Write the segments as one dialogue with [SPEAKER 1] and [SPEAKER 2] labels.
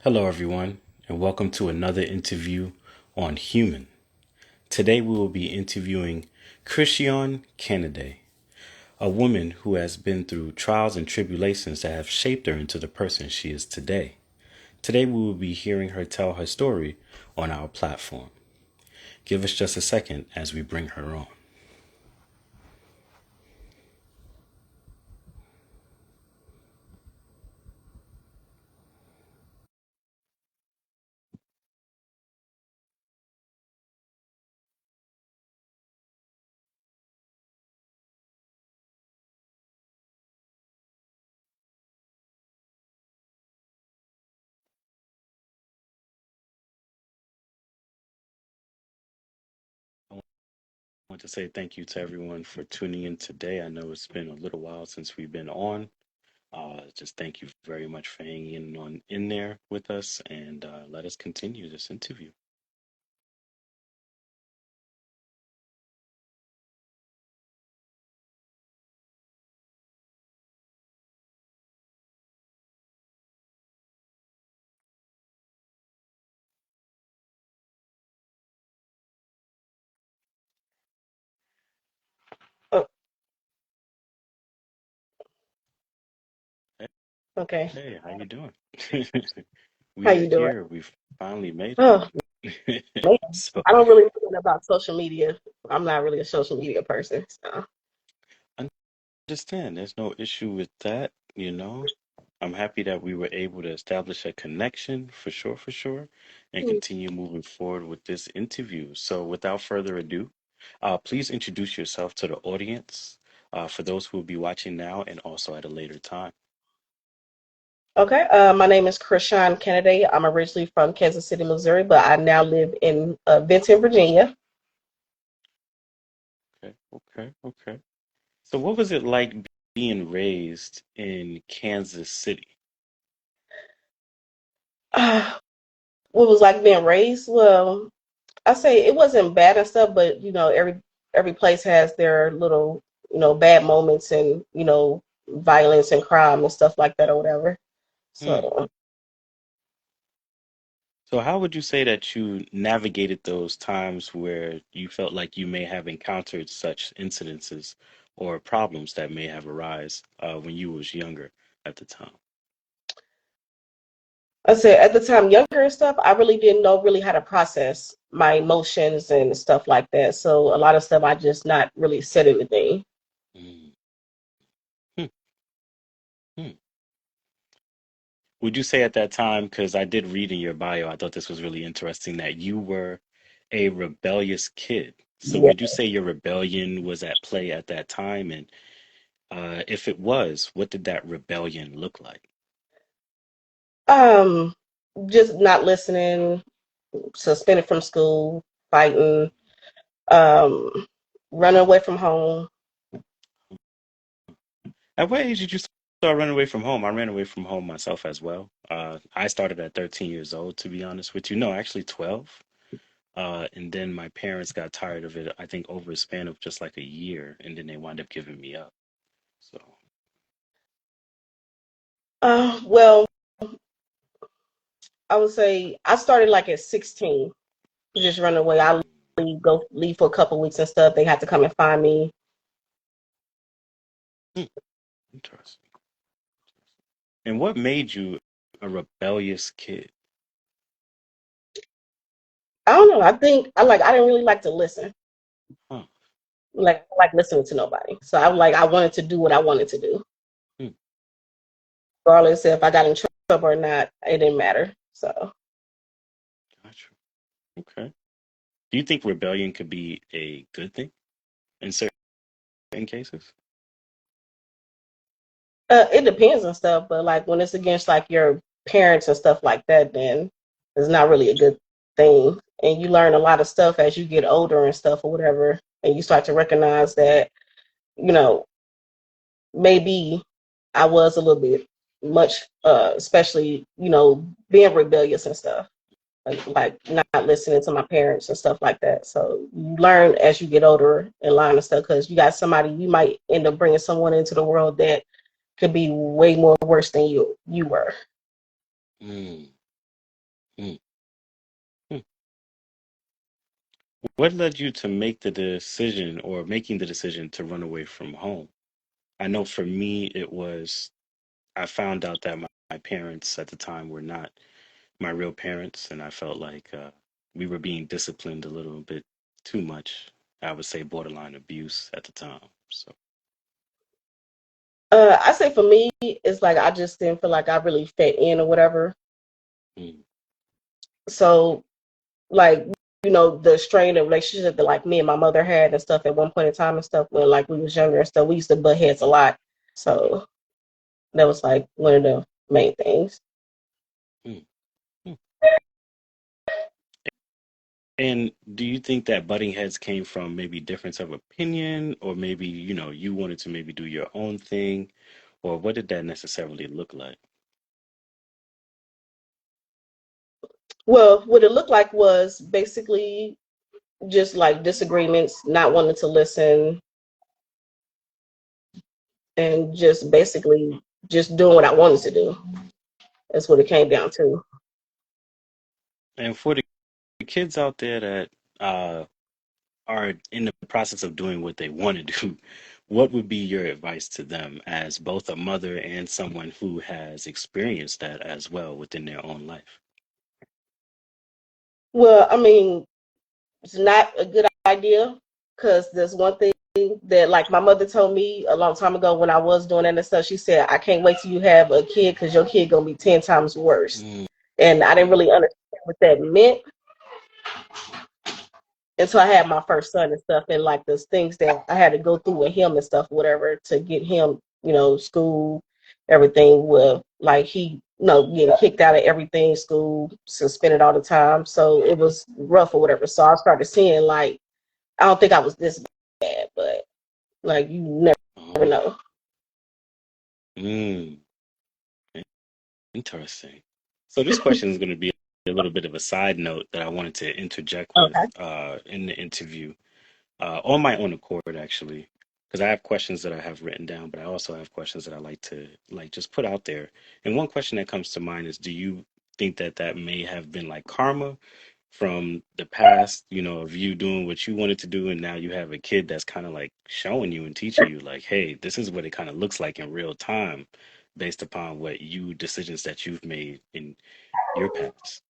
[SPEAKER 1] Hello, everyone, and welcome to another interview on Human. Today, we will be interviewing Crishion Canaday, a woman who has been through trials and tribulations that have shaped her into the person she is today. Today, we will be hearing her tell her story on our platform. Give us just a second as we bring her on. I want to say thank you to everyone for tuning in today. I know it's been a little while since we've been on. Just thank you very much for hanging on in there with us, and let us continue this interview.
[SPEAKER 2] Oh,
[SPEAKER 1] Hey,
[SPEAKER 2] okay.
[SPEAKER 1] hey, how you doing?
[SPEAKER 2] How
[SPEAKER 1] We are
[SPEAKER 2] you doing?
[SPEAKER 1] here. We've finally made
[SPEAKER 2] Oh,
[SPEAKER 1] it.
[SPEAKER 2] man.
[SPEAKER 1] So,
[SPEAKER 2] I don't really know about social media. I'm not really a social media person. So.
[SPEAKER 1] understand. There's no issue with that. I'm happy that we were able to establish a connection for sure, and continue moving forward with this interview. So, without further ado, please introduce yourself to the audience, for those who will be watching now and also at a later time.
[SPEAKER 2] Okay. My name is Crishion Canaday. I'm originally from Kansas City, Missouri, but I now live in Benton, Virginia.
[SPEAKER 1] Okay, okay. So, what was it like being raised in Kansas City?
[SPEAKER 2] What was like being raised? Well, I say it wasn't bad and stuff, but every place has their little bad moments and violence and crime and stuff like that or whatever.
[SPEAKER 1] Hmm.
[SPEAKER 2] So
[SPEAKER 1] So, how would you say that you navigated those times where you felt like you may have encountered such incidences or problems that may have arise when you was younger at the time?
[SPEAKER 2] I said at the time, younger and stuff, I really didn't know really how to process my emotions and stuff like that. So a lot of stuff I just not really said anything.
[SPEAKER 1] Mm. Hmm. Hmm. Would you say at that time, because I did read in your bio, I thought this was really interesting, that you were a rebellious kid. So,
[SPEAKER 2] Yeah.
[SPEAKER 1] would you say your rebellion was at play at that time? And if it was, what did that rebellion look like?
[SPEAKER 2] Um, just not listening, suspended from school, fighting, um, running away from home.
[SPEAKER 1] At what age did you start running away from home? I ran away from home myself as well. I started at 13 years old, to be honest with you. No, actually 12. And then my parents got tired of it, I think over a span of just like a year, and then they wound up giving me up. So,
[SPEAKER 2] Well, I would say I started like at 16, just running away. I leave for a couple of weeks and stuff. They had to come and find me.
[SPEAKER 1] hmm, interesting. And what made you a rebellious kid?
[SPEAKER 2] I don't know. I think I didn't really like to listen.
[SPEAKER 1] Huh.
[SPEAKER 2] Like I like listening to nobody. So I wanted to do what I wanted to do,
[SPEAKER 1] Hmm,
[SPEAKER 2] regardless if I got in trouble or not. It didn't matter. So
[SPEAKER 1] gotcha. Okay. Do you think rebellion could be a good thing in certain cases?
[SPEAKER 2] it depends and stuff. But like when it's against like your parents and stuff like that, then it's not really a good thing. And you learn a lot of stuff as you get older and stuff or whatever, and you start to recognize that you know maybe I was a little bit much, especially being rebellious and stuff. Like not listening to my parents and stuff like that. So you learn as you get older in line and stuff because you got somebody you might end up bringing someone into the world that could be way more worse than you were.
[SPEAKER 1] Hmm. Mm. Mm. What led you to make the decision or making the decision to run away from home? I know for me, it was I found out that my parents at the time were not my real parents, and I felt like we were being disciplined a little bit too much. I would say borderline abuse at the time. So,
[SPEAKER 2] I say for me, it's like I just didn't feel like I really fit in or whatever.
[SPEAKER 1] mm,
[SPEAKER 2] So like the strain of relationship that like me and my mother had and stuff at one point in time and stuff when like we was younger and stuff, we used to butt heads a lot. So that was like one of the main things.
[SPEAKER 1] mm, mm. And do you think that butting heads came from maybe difference of opinion, or maybe, you wanted to maybe do your own thing, or what did that necessarily look like?
[SPEAKER 2] Well, what it looked like was basically just like disagreements, not wanting to listen, and just basically just doing what I wanted to do. That's what it came down to.
[SPEAKER 1] And for the kids out there that are in the process of doing what they want to do, what would be your advice to them as both a mother and someone who has experienced that as well within their own life?
[SPEAKER 2] Well, I mean, it's not a good idea because there's one thing that like my mother told me a long time ago when I was doing that and stuff. She said, "I can't wait till you have a kid because your kid gonna be 10 times worse."
[SPEAKER 1] Mm,
[SPEAKER 2] And I didn't really understand what that meant until I had my first son and stuff, and like the things that I had to go through with him and stuff, whatever, to get him, school, everything with like he, getting kicked out of everything, school, suspended all the time. So it was rough or whatever. So I started seeing like I don't think I was this bad, but like you never
[SPEAKER 1] oh,
[SPEAKER 2] know.
[SPEAKER 1] mm, interesting. So this question is going to be a little bit of a side note that I wanted to interject with
[SPEAKER 2] Okay.
[SPEAKER 1] in the interview. On my own accord, actually, because I have questions that I have written down, but I also have questions that I like to like just put out there. And one question that comes to mind is, do you think that that may have been like karma from the past, of you doing what you wanted to do, and now you have a kid that's kind of like showing you and teaching you, like, hey, this is what it kind of looks like in real time, based upon what you decisions that you've made in your past.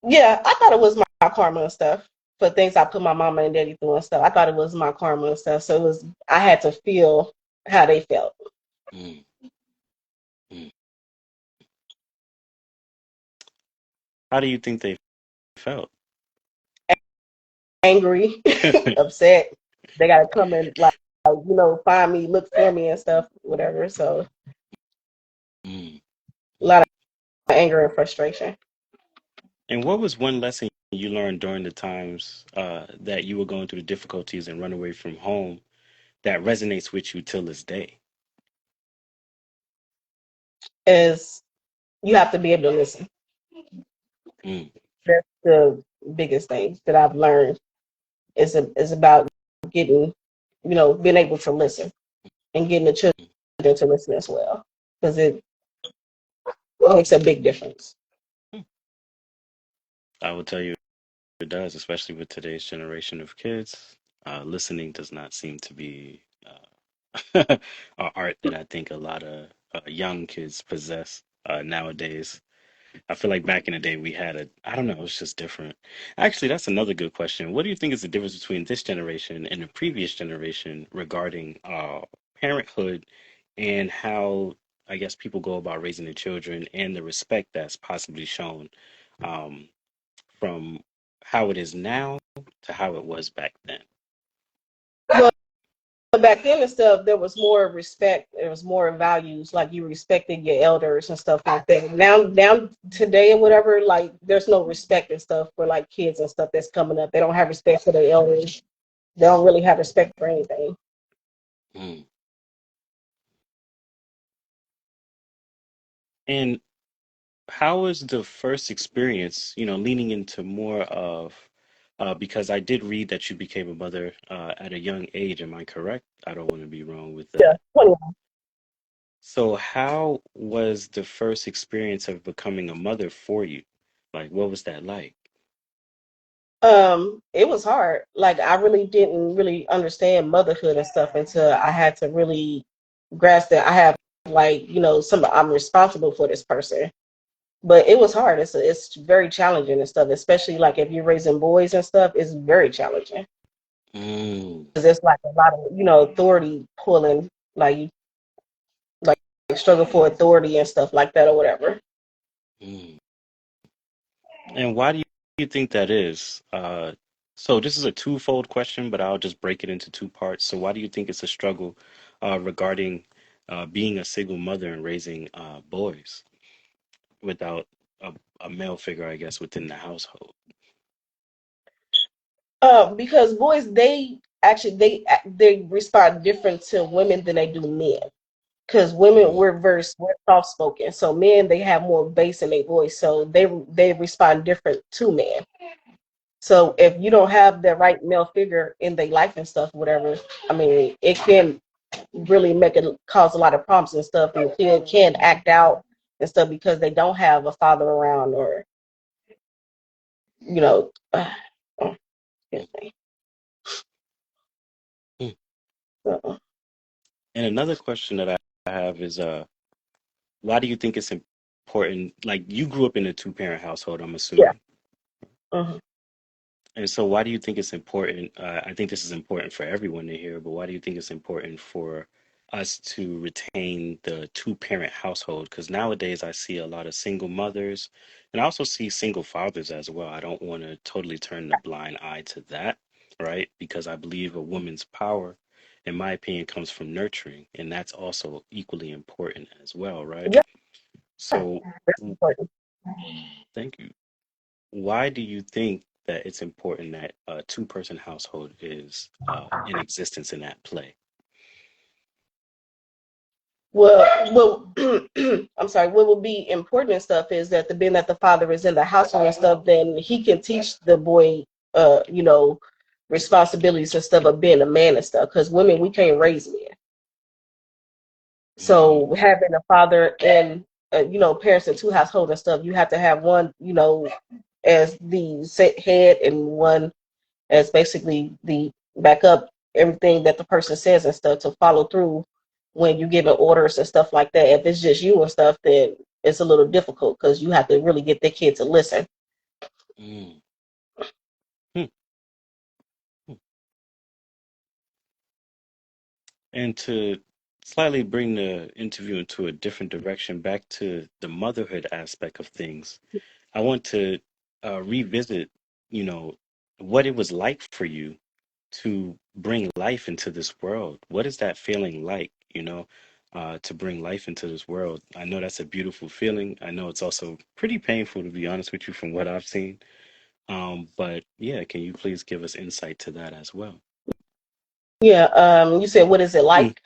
[SPEAKER 2] Yeah, I thought it was my karma and stuff for things I put my mama and daddy through and stuff. I thought it was my karma and stuff. So it was I had to feel how they felt.
[SPEAKER 1] Mm, mm. How do you think they felt?
[SPEAKER 2] Angry, upset. They gotta come and find me, look for me and stuff, whatever. So
[SPEAKER 1] Mm.
[SPEAKER 2] a lot of anger and frustration
[SPEAKER 1] And what was one lesson you learned during the times that you were going through the difficulties and run away from home that resonates with you till this day?
[SPEAKER 2] is you have to be able to listen.
[SPEAKER 1] Mm,
[SPEAKER 2] That's the biggest thing that I've learned is about getting, being able to listen and getting the children to listen as well because it makes a big difference.
[SPEAKER 1] mm. I will tell you it does, especially with today's generation of kids. Listening does not seem to be an art that I think a lot of young kids possess nowadays. I feel like back in the day we had I don't know, it's just different. Actually, that's another good question. What do you think is the difference between this generation and the previous generation regarding parenthood and how, I guess, people go about raising their children and the respect that's possibly shown um, from how it is now to how it was back then?
[SPEAKER 2] Well, back then and stuff, there was more respect. There was more values, like you respected your elders and stuff like that. Now today and whatever, like there's no respect and stuff for like kids and stuff that's coming up. They don't have respect for their elders. They don't really have respect for anything.
[SPEAKER 1] Mm. And how was the first experience, leaning into more of, because I did read that you became a mother at a young age. Am I correct? I don't want to be wrong with
[SPEAKER 2] Yeah,
[SPEAKER 1] that.
[SPEAKER 2] 21.
[SPEAKER 1] So how was the first experience of becoming a mother for you? Like, what was that like?
[SPEAKER 2] It was hard. Like I really didn't really understand motherhood and stuff until I had to really grasp that I have like, some I'm responsible for this person. But it was hard. It's very challenging and stuff, especially like if you're raising boys and stuff, it's very challenging.
[SPEAKER 1] Mm,
[SPEAKER 2] Because it's like a lot of, authority pulling, like you like struggle for authority and stuff like that or whatever.
[SPEAKER 1] mm. And why do you think that is? So this is a twofold question, but I'll just break it into two parts. So why do you think it's a struggle regarding being a single mother and raising boys without a male figure, I guess, within the household?
[SPEAKER 2] Because boys, they actually they respond different to women than they do men. Because women
[SPEAKER 1] Mm,
[SPEAKER 2] we're soft spoken, so men they have more bass in their voice, so they respond different to men. So if you don't have the right male figure in their life and stuff, whatever, I mean, it can really make it cause a lot of problems and stuff, and the kid can act out and stuff because they don't have a father around, or you know,
[SPEAKER 1] mm,
[SPEAKER 2] excuse me.
[SPEAKER 1] mm.
[SPEAKER 2] So,
[SPEAKER 1] And another question that I have is why do you think it's important? Like you grew up in a two-parent household, I'm
[SPEAKER 2] yeah.
[SPEAKER 1] assuming.
[SPEAKER 2] Mhm.
[SPEAKER 1] And so why do you think it's important? I think this is important for everyone to hear, but why do you think it's important for us to retain the two-parent household? Because nowadays I see a lot of single mothers and I also see single fathers as well. I don't want to totally turn the blind eye to that, right? Because I believe a woman's power, in my opinion, comes from nurturing, and that's also equally important as well, right?
[SPEAKER 2] Yeah,
[SPEAKER 1] So,
[SPEAKER 2] that's important.
[SPEAKER 1] thank you. Why do you think that it's important that a two-person household is in existence in that play?
[SPEAKER 2] Well, I'm sorry. What would be important and stuff is that being that the father is in the household and stuff, then he can teach the boy, uh, you know, responsibilities and stuff of being a man and stuff. Because women, we can't raise men.
[SPEAKER 1] Mm,
[SPEAKER 2] So having a father and parents in two households and stuff, you have to have one, as the head and one as basically the backup everything that the person says and stuff to follow through when you giving orders and stuff like that. If it's just you and stuff, then it's a little difficult because you have to really get the kid to listen.
[SPEAKER 1] mm, hmm, hmm. And to slightly bring the interview into a different direction, back to the motherhood aspect of things, I want to revisit, you know, what it was like for you to bring life into this world. What is that feeling like, to bring life into this world? I know that's a beautiful feeling. I know it's also pretty painful, to be honest with you, from what I've seen. But yeah, can you please give us insight to that as well?
[SPEAKER 2] Yeah. You said what is it
[SPEAKER 1] Mhm.
[SPEAKER 2] like?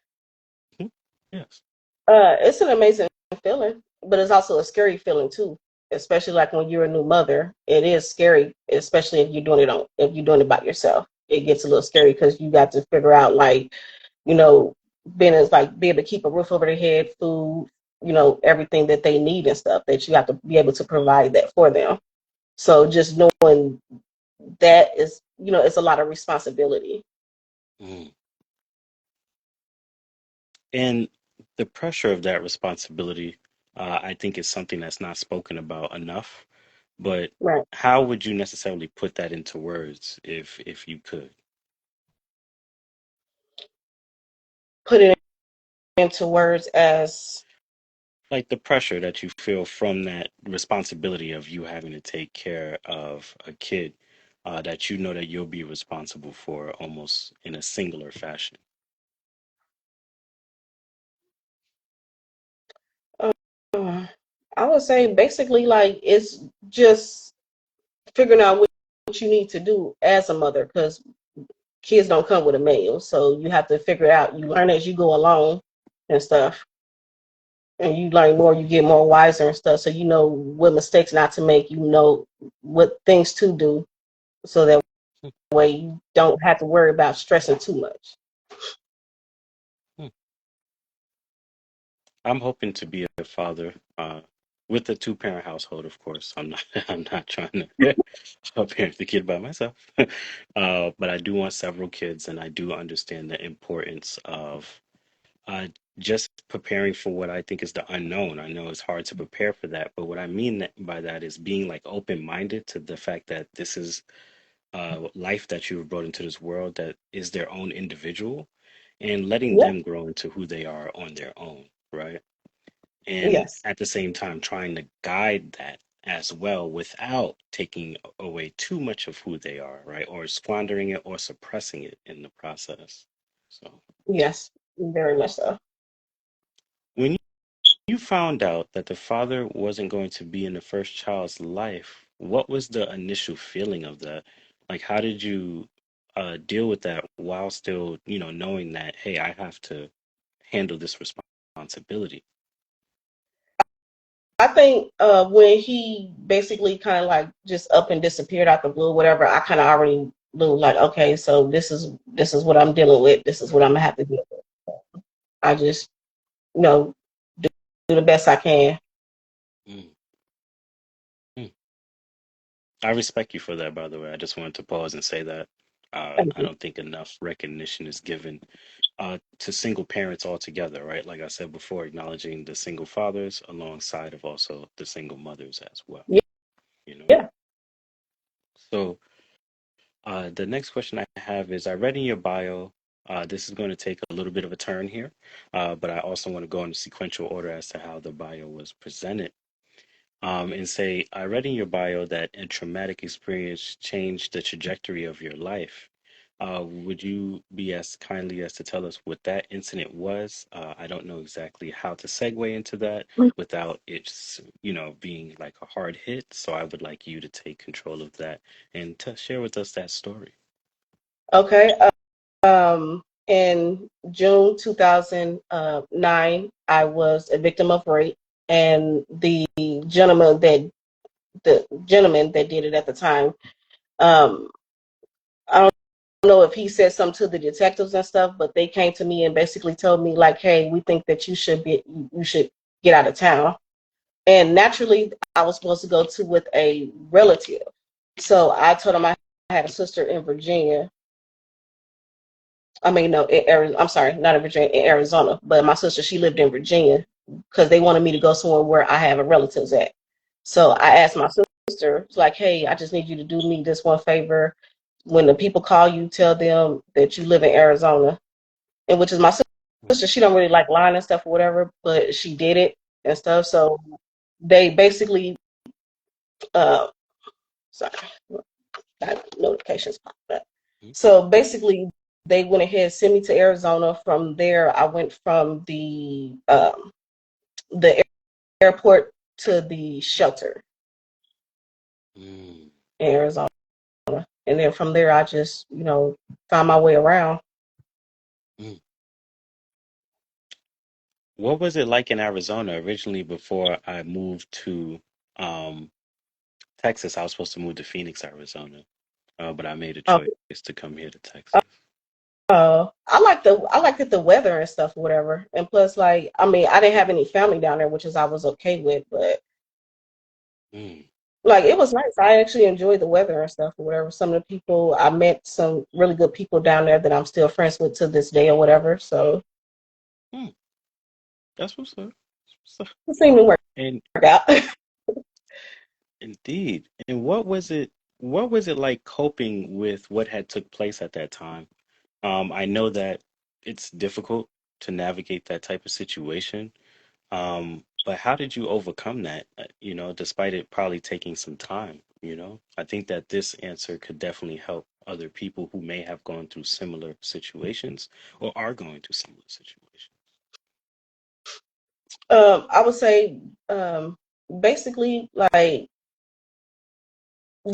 [SPEAKER 1] Yes.
[SPEAKER 2] It's an amazing feeling, but it's also a scary feeling too. Especially like when you're a new mother, it is scary, especially if you're doing it by yourself. It gets a little scary because you got to figure out like you know, being as like be able to keep a roof over their head, food, everything that they need and stuff that you have to be able to provide that for them. So just knowing that is, it's a lot of responsibility.
[SPEAKER 1] Mm. And the pressure of that responsibility, I think, is something that's not spoken about enough. But
[SPEAKER 2] Right.
[SPEAKER 1] how would you necessarily put that into words if you could?
[SPEAKER 2] Put it into words as
[SPEAKER 1] Like the pressure that you feel from that responsibility of you having to take care of a kid that you know that you'll be responsible for almost in a singular fashion.
[SPEAKER 2] uh, I would say basically like it's just figuring out what you need to do as a mother because kids don't come with a manual. So you have to figure it out. You learn as you go along and stuff. And you learn more, you get more wiser and stuff. So you know what mistakes not to make. You know what things to do, so that way you don't have to worry about stressing too much.
[SPEAKER 1] Hmm. I'm hoping to be a father with a two-parent household, of course. I'm not I'm not trying to parent the kid by myself. But I do want several kids, and I do understand the importance of uh, just preparing for what I think is the unknown. I know it's hard to prepare for that, but what I mean by that is being like open-minded to the fact that this is life that you've brought into this world that is their own individual, and letting
[SPEAKER 2] Yeah.
[SPEAKER 1] them grow into who they are on their own, right? And
[SPEAKER 2] Yes.
[SPEAKER 1] at the same time trying to guide that as well without taking away too much of who they are, right? Or squandering it or suppressing it in the process. So
[SPEAKER 2] Yes. Very much so.
[SPEAKER 1] when you found out that the father wasn't going to be in the first child's life, what was the initial feeling of that? Like, how did you deal with that while still, knowing that, hey, I have to handle this responsibility?
[SPEAKER 2] I think when he basically kind of like just up and disappeared out the blue, whatever, I kind of already knew like, okay, so this is what I'm dealing with. This is what I'm gonna have to deal with. I just, you know, do, do the best I can.
[SPEAKER 1] Mm, mm. I respect you for that, by the way. I just wanted to pause and say that.
[SPEAKER 2] Thank
[SPEAKER 1] I
[SPEAKER 2] you.
[SPEAKER 1] don't think enough recognition is given to single parents altogether, right? Like I said before, acknowledging the single fathers alongside of also the single mothers as well,
[SPEAKER 2] Yeah.
[SPEAKER 1] you know?
[SPEAKER 2] Yeah.
[SPEAKER 1] So the next question I have is I read in your bio, this is going to take a little bit of a turn here, but I also want to go in sequential order as to how the bio was presented. And say, I read in your bio that a traumatic experience changed the trajectory of your life. Would you be as kindly as to tell us what that incident was? I don't know exactly how to segue into that without it, being like a hard hit. So I would like you to take control of that and to share with us that story.
[SPEAKER 2] Okay. In June 2009, I was a victim of rape, and the gentleman that did it at the time, um, I don't know if he said something to the detectives and stuff, but they came to me and basically told me like, "Hey, we think that you should get out of town." And naturally, I was supposed to go to with a relative, so I told him I had a sister in Virginia. I mean, no, in Arizona. I'm sorry, not in Virginia, in Arizona. But my sister, she lived in Virginia because they wanted me to go somewhere where I have a relatives at. So I asked my sister, it's like, hey, I just need you to do me this one favor. When the people call you, tell them that you live in Arizona, and which is my sister. She don't really like lying and stuff or whatever, but she did it and stuff. So they basically, uh, sorry, got notifications popped up. So basically, they went ahead sent me to Arizona. From there, I went from the airport to the shelter
[SPEAKER 1] Mm,
[SPEAKER 2] in Arizona, and then from there, I just found my way around.
[SPEAKER 1] mm. What was it like in Arizona originally before I moved to um, Texas? I was supposed to move to Phoenix, Arizona, but I made a
[SPEAKER 2] Oh,
[SPEAKER 1] choice to come here to Texas.
[SPEAKER 2] I liked it, the weather and stuff, or whatever. And plus, like, I mean, I didn't have any family down there, which is I was okay with, but
[SPEAKER 1] Mm,
[SPEAKER 2] like it was nice. I actually enjoyed the weather and stuff or whatever. Some of the people I met, some really good people down there that I'm still friends with to this day or whatever. So
[SPEAKER 1] mm, that's what's up. That's what's up.
[SPEAKER 2] it seemed to work
[SPEAKER 1] And
[SPEAKER 2] out.
[SPEAKER 1] indeed. And what was it? What was it like coping with what had took place at that time? I know that it's difficult to navigate that type of situation. But how did you overcome that? Despite it probably taking some time, I think that this answer could definitely help other people who may have gone through similar situations or are going through similar situations.
[SPEAKER 2] I would say basically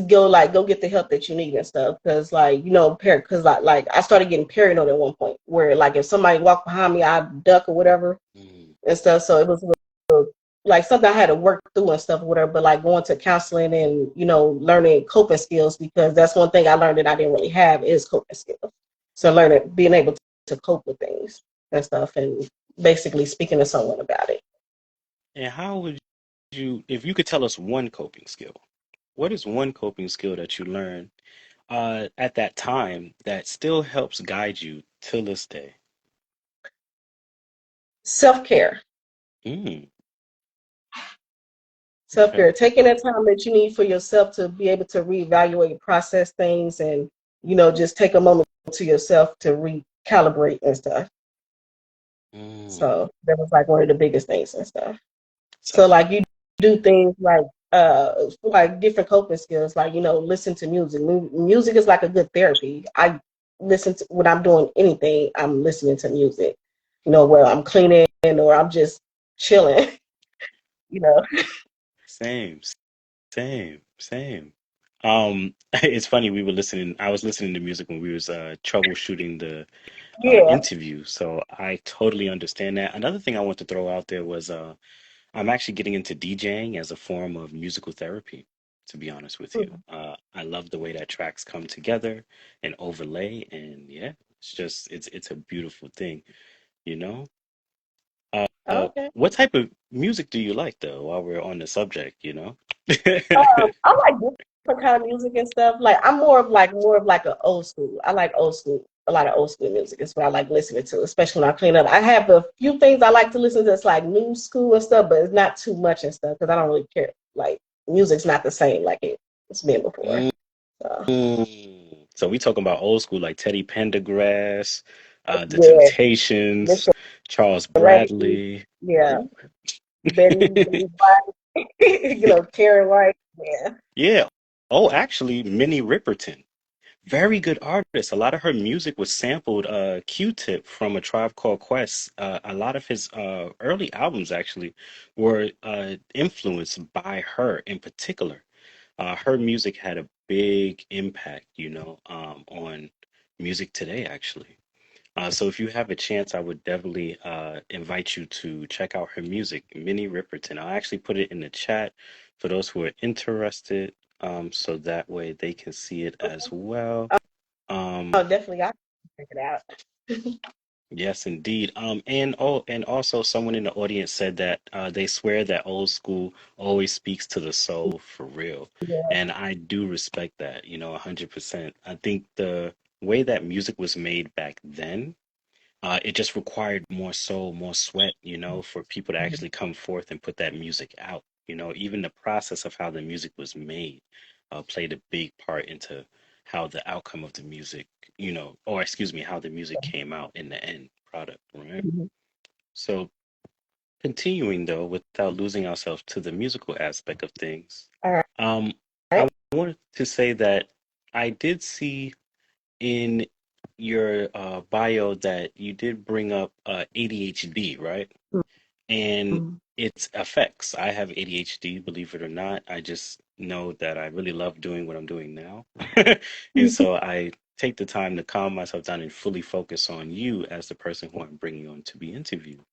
[SPEAKER 2] go get the help that you need and stuff, because because like I started getting paranoid at one point where like if somebody walked behind me I'd duck or whatever
[SPEAKER 1] Mm,
[SPEAKER 2] and stuff. So it was like something I had to work through and stuff or whatever. But like going to counseling and learning coping skills, because that's one thing I learned that I didn't really have is coping skills. So learning being able to cope with things and stuff, and basically speaking to someone about it.
[SPEAKER 1] And how would if you could tell us one coping skill, what is one coping skill that you learned at that time that still helps guide you till this day?
[SPEAKER 2] Self care.
[SPEAKER 1] Mm,
[SPEAKER 2] Self
[SPEAKER 1] okay.
[SPEAKER 2] care. Taking that time that you need for yourself to be able to reevaluate, process things, and just take a moment to yourself to recalibrate and stuff.
[SPEAKER 1] Mm,
[SPEAKER 2] So that was like one of the biggest things and stuff. So
[SPEAKER 1] self.
[SPEAKER 2] like you do things like different coping skills, like listen to music. Music is like a good therapy. I listen to when I'm doing anything, I'm listening to music. Where I'm cleaning or I'm just chilling. You know.
[SPEAKER 1] Same, same, same. It's funny, I was listening to music when we was troubleshooting the
[SPEAKER 2] Yeah.
[SPEAKER 1] interview, so I totally understand that. Another thing I want to throw out there was I'm actually getting into DJing as a form of musical therapy, to be honest with you.
[SPEAKER 2] Mhm.
[SPEAKER 1] I love the way that tracks come together and overlay, and yeah, it's a beautiful thing, you know?
[SPEAKER 2] Okay.
[SPEAKER 1] What type of music do you like though, while we're on the subject, you know?
[SPEAKER 2] I like different kind of music and stuff. Like I'm more of like an old school. I like old school. A lot of old school music is what I like listening to, especially when I clean up. I have a few things I like to listen to that's like new school and stuff, but it's not too much and stuff because I don't really care. Like music's not the same like it's been before. So
[SPEAKER 1] Mm. So we talking about old school like Teddy Pendergrass, The
[SPEAKER 2] yeah,
[SPEAKER 1] Temptations,
[SPEAKER 2] Mr.
[SPEAKER 1] Charles
[SPEAKER 2] Ray,
[SPEAKER 1] Bradley.
[SPEAKER 2] yeah,
[SPEAKER 1] Ooh.
[SPEAKER 2] Betty White, Karen White, yeah.
[SPEAKER 1] Yeah. Oh, actually, Minnie Riperton. Very good artist. A lot of her music was sampled Q-Tip from A Tribe Called Quest. A lot of his early albums actually were influenced by her in particular. Her music had a big impact, on music today, actually. So if you have a chance, I would definitely invite you to check out her music, Minnie Riperton. I'll actually put it in the chat for those who are interested, so that way they can see it as well.
[SPEAKER 2] Oh,
[SPEAKER 1] Um,
[SPEAKER 2] definitely, I can check it out.
[SPEAKER 1] yes, indeed. And also someone in the audience said that they swear that old school always speaks to the soul for real.
[SPEAKER 2] Yeah.
[SPEAKER 1] And I do respect that, 100%. I think the way that music was made back then, it just required more soul, more sweat, for people to actually come forth and put that music out. Even the process of how the music was made played a big part into how the outcome of the music, or excuse me, how the music came out in the end product, right?
[SPEAKER 2] Mhm.
[SPEAKER 1] So continuing though, without losing ourselves to the musical aspect of things,
[SPEAKER 2] All
[SPEAKER 1] um,
[SPEAKER 2] right.
[SPEAKER 1] I wanted to say that I did see in your bio that you did bring up ADHD, right? And
[SPEAKER 2] Mhm.
[SPEAKER 1] its effects. I have ADHD, believe it or not. I just know that I really love doing what I'm doing now. And so I take the time to calm myself down and fully focus on you as the person who I'm bringing on to be interviewed.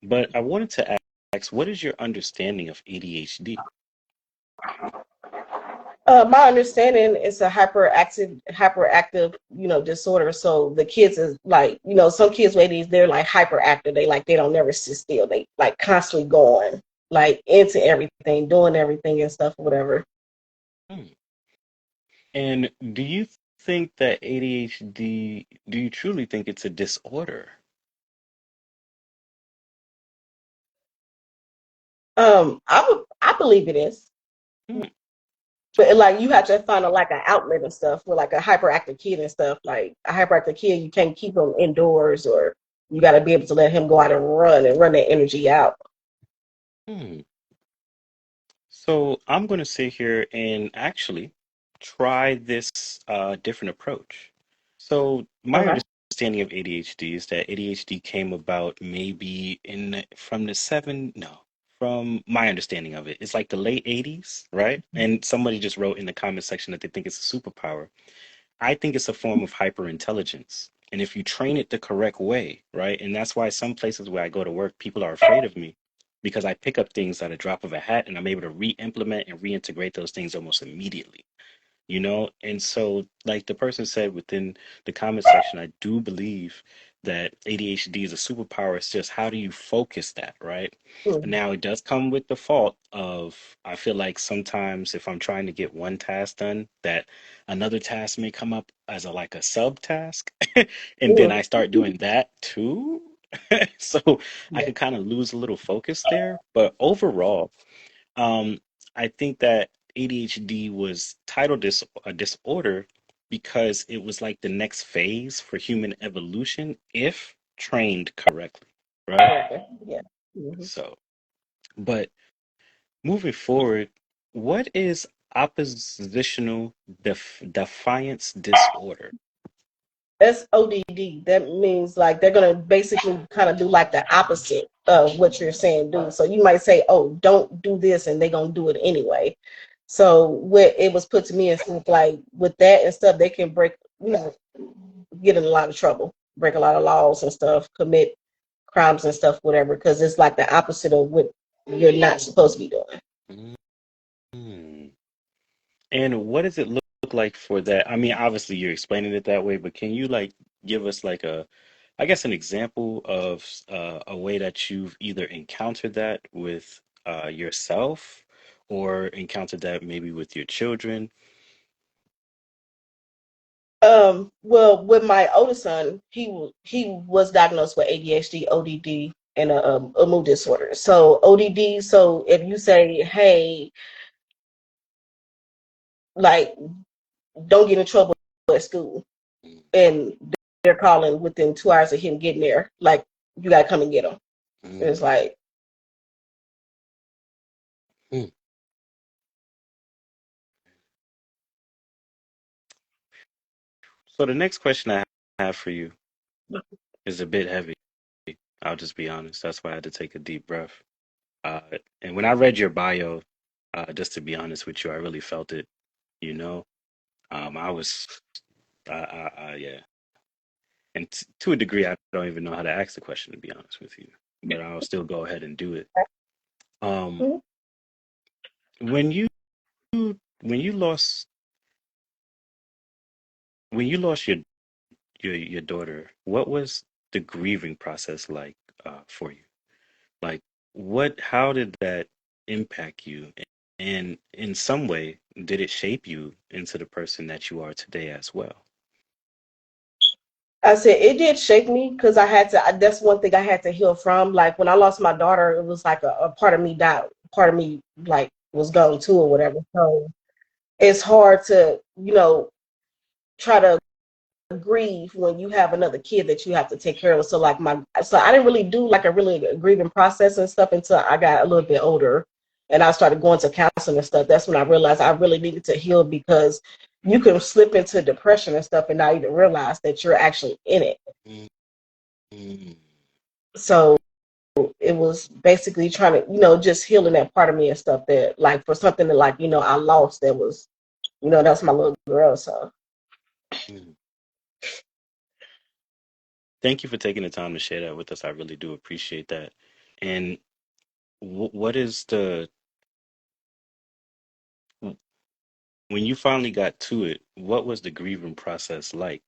[SPEAKER 1] But I wanted to ask, what is your understanding of ADHD?
[SPEAKER 2] My understanding is a hyperactive, disorder. So the kids is like, some kids, ladies, they're like hyperactive. They don't never sit still. They like constantly going like into everything, doing everything and stuff, whatever.
[SPEAKER 1] Hmm. And do you think that ADHD, do you truly think it's a disorder?
[SPEAKER 2] I believe it is.
[SPEAKER 1] Hmm.
[SPEAKER 2] But like you have to find like an outlet and stuff with like a hyperactive kid and stuff. Like a hyperactive kid, you can't keep him indoors, or you got to be able to let him go out and run that energy out.
[SPEAKER 1] Hmm. So I'm going to sit here and actually try this different approach. So my
[SPEAKER 2] Okay.
[SPEAKER 1] understanding of ADHD is that ADHD came about maybe from the no, from my understanding of it, it's like the late 80s, right? And somebody just wrote in the comment section that they think it's a superpower. I think it's a form of hyperintelligence. And if you train it the correct way, right? And that's why some places where I go to work, people are afraid of me because I pick up things at a drop of a hat and I'm able to re-implement and reintegrate those things almost immediately, And so, like the person said within the comment section, I do believe that ADHD is a superpower. It's just how do you focus that, right?
[SPEAKER 2] Mm.
[SPEAKER 1] Now, it does come with the fault of, I feel like sometimes if I'm trying to get one task done, that another task may come up as a like a subtask, and then
[SPEAKER 2] Mm.
[SPEAKER 1] I start doing that too. So I
[SPEAKER 2] Yeah.
[SPEAKER 1] could kind of lose a little focus there. But overall, um, I think that ADHD was titled this a disorder because it was like the next phase for human evolution if trained correctly, right?
[SPEAKER 2] Correct. Yeah. Mhm.
[SPEAKER 1] So, but moving forward, what is oppositional defiance disorder?
[SPEAKER 2] That's ODD. That means like they're gonna basically kind of do like the opposite of what you're saying do. So you might say, "Oh, don't do this," and they're gonna do it anyway. So what it was put to me is like with that and stuff, they can break, get in a lot of trouble, break a lot of laws and stuff, commit crimes and stuff, whatever, because it's like the opposite of what you're not supposed to be doing.
[SPEAKER 1] Mm. And what does it look like for that? I mean, obviously you're explaining it that way, but can you like give us like a, I guess, an example of a way that you've either encountered that with yourself or encountered that maybe with your children?
[SPEAKER 2] Well, with my oldest son, he was diagnosed with ADHD, ODD, and a mood disorder. So ODD. So if you say, "Hey, like, don't get in trouble at school," and they're calling within 2 hours of him getting there, like, you gotta come and get him. It's
[SPEAKER 1] Mm.
[SPEAKER 2] like,
[SPEAKER 1] Mm. So the next question I have for you is a bit heavy. I'll just be honest. That's why I had to take a deep breath. Uh, and when I read your bio, just to be honest with you, I really felt it, you know. I was, yeah. And to a degree, I don't even know how to ask the question, to be honest with you, but I'll still go ahead and do it. Um,
[SPEAKER 2] mhm.
[SPEAKER 1] when you when you lost when you lost your daughter, what was the grieving process like for you? Like, how did that impact you? And in some way, did it shape you into the person that you are today as well?
[SPEAKER 2] I said it did shake me because I had to. That's one thing I had to heal from. Like when I lost my daughter, it was like a part of me died. Part of me like was gone too or whatever. So it's hard to try to grieve when you have another kid that you have to take care of. So I didn't really do like a really grieving process and stuff until I got a little bit older and I started going to counseling and stuff. That's when I realized I really needed to heal because you can slip into depression and stuff and not even realize that you're actually in it.
[SPEAKER 1] Mm, mm,
[SPEAKER 2] So it was basically trying to, just healing that part of me and stuff that like for something that like, I lost that was, that's my little girl. So
[SPEAKER 1] mm. Thank you for taking the time to share that with us. I really do appreciate that. And what is when you finally got to it, what was the grieving process like,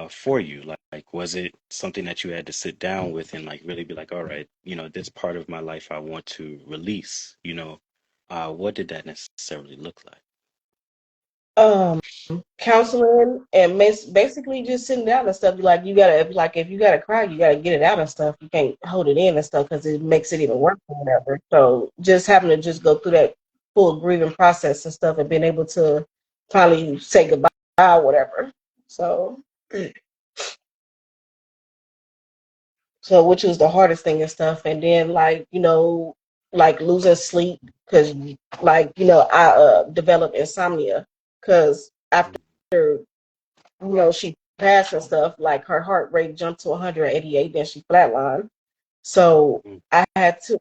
[SPEAKER 1] for you? Like, was it something that you had to sit down with and like really be like, all right, this part of my life I want to release, what did that necessarily look like?
[SPEAKER 2] um counseling and basically just sitting down and stuff. Like if you gotta cry, you gotta get it out and stuff. You can't hold it in and stuff because it makes it even worse or whatever. So just having to just go through that full grieving process and stuff and being able to finally say goodbye or whatever. So which was the hardest thing and stuff. And then like losing sleep because I developed insomnia because after she passed and stuff, like her heart rate jumped to 188, then she flatlined. So
[SPEAKER 1] Mm,
[SPEAKER 2] I had to,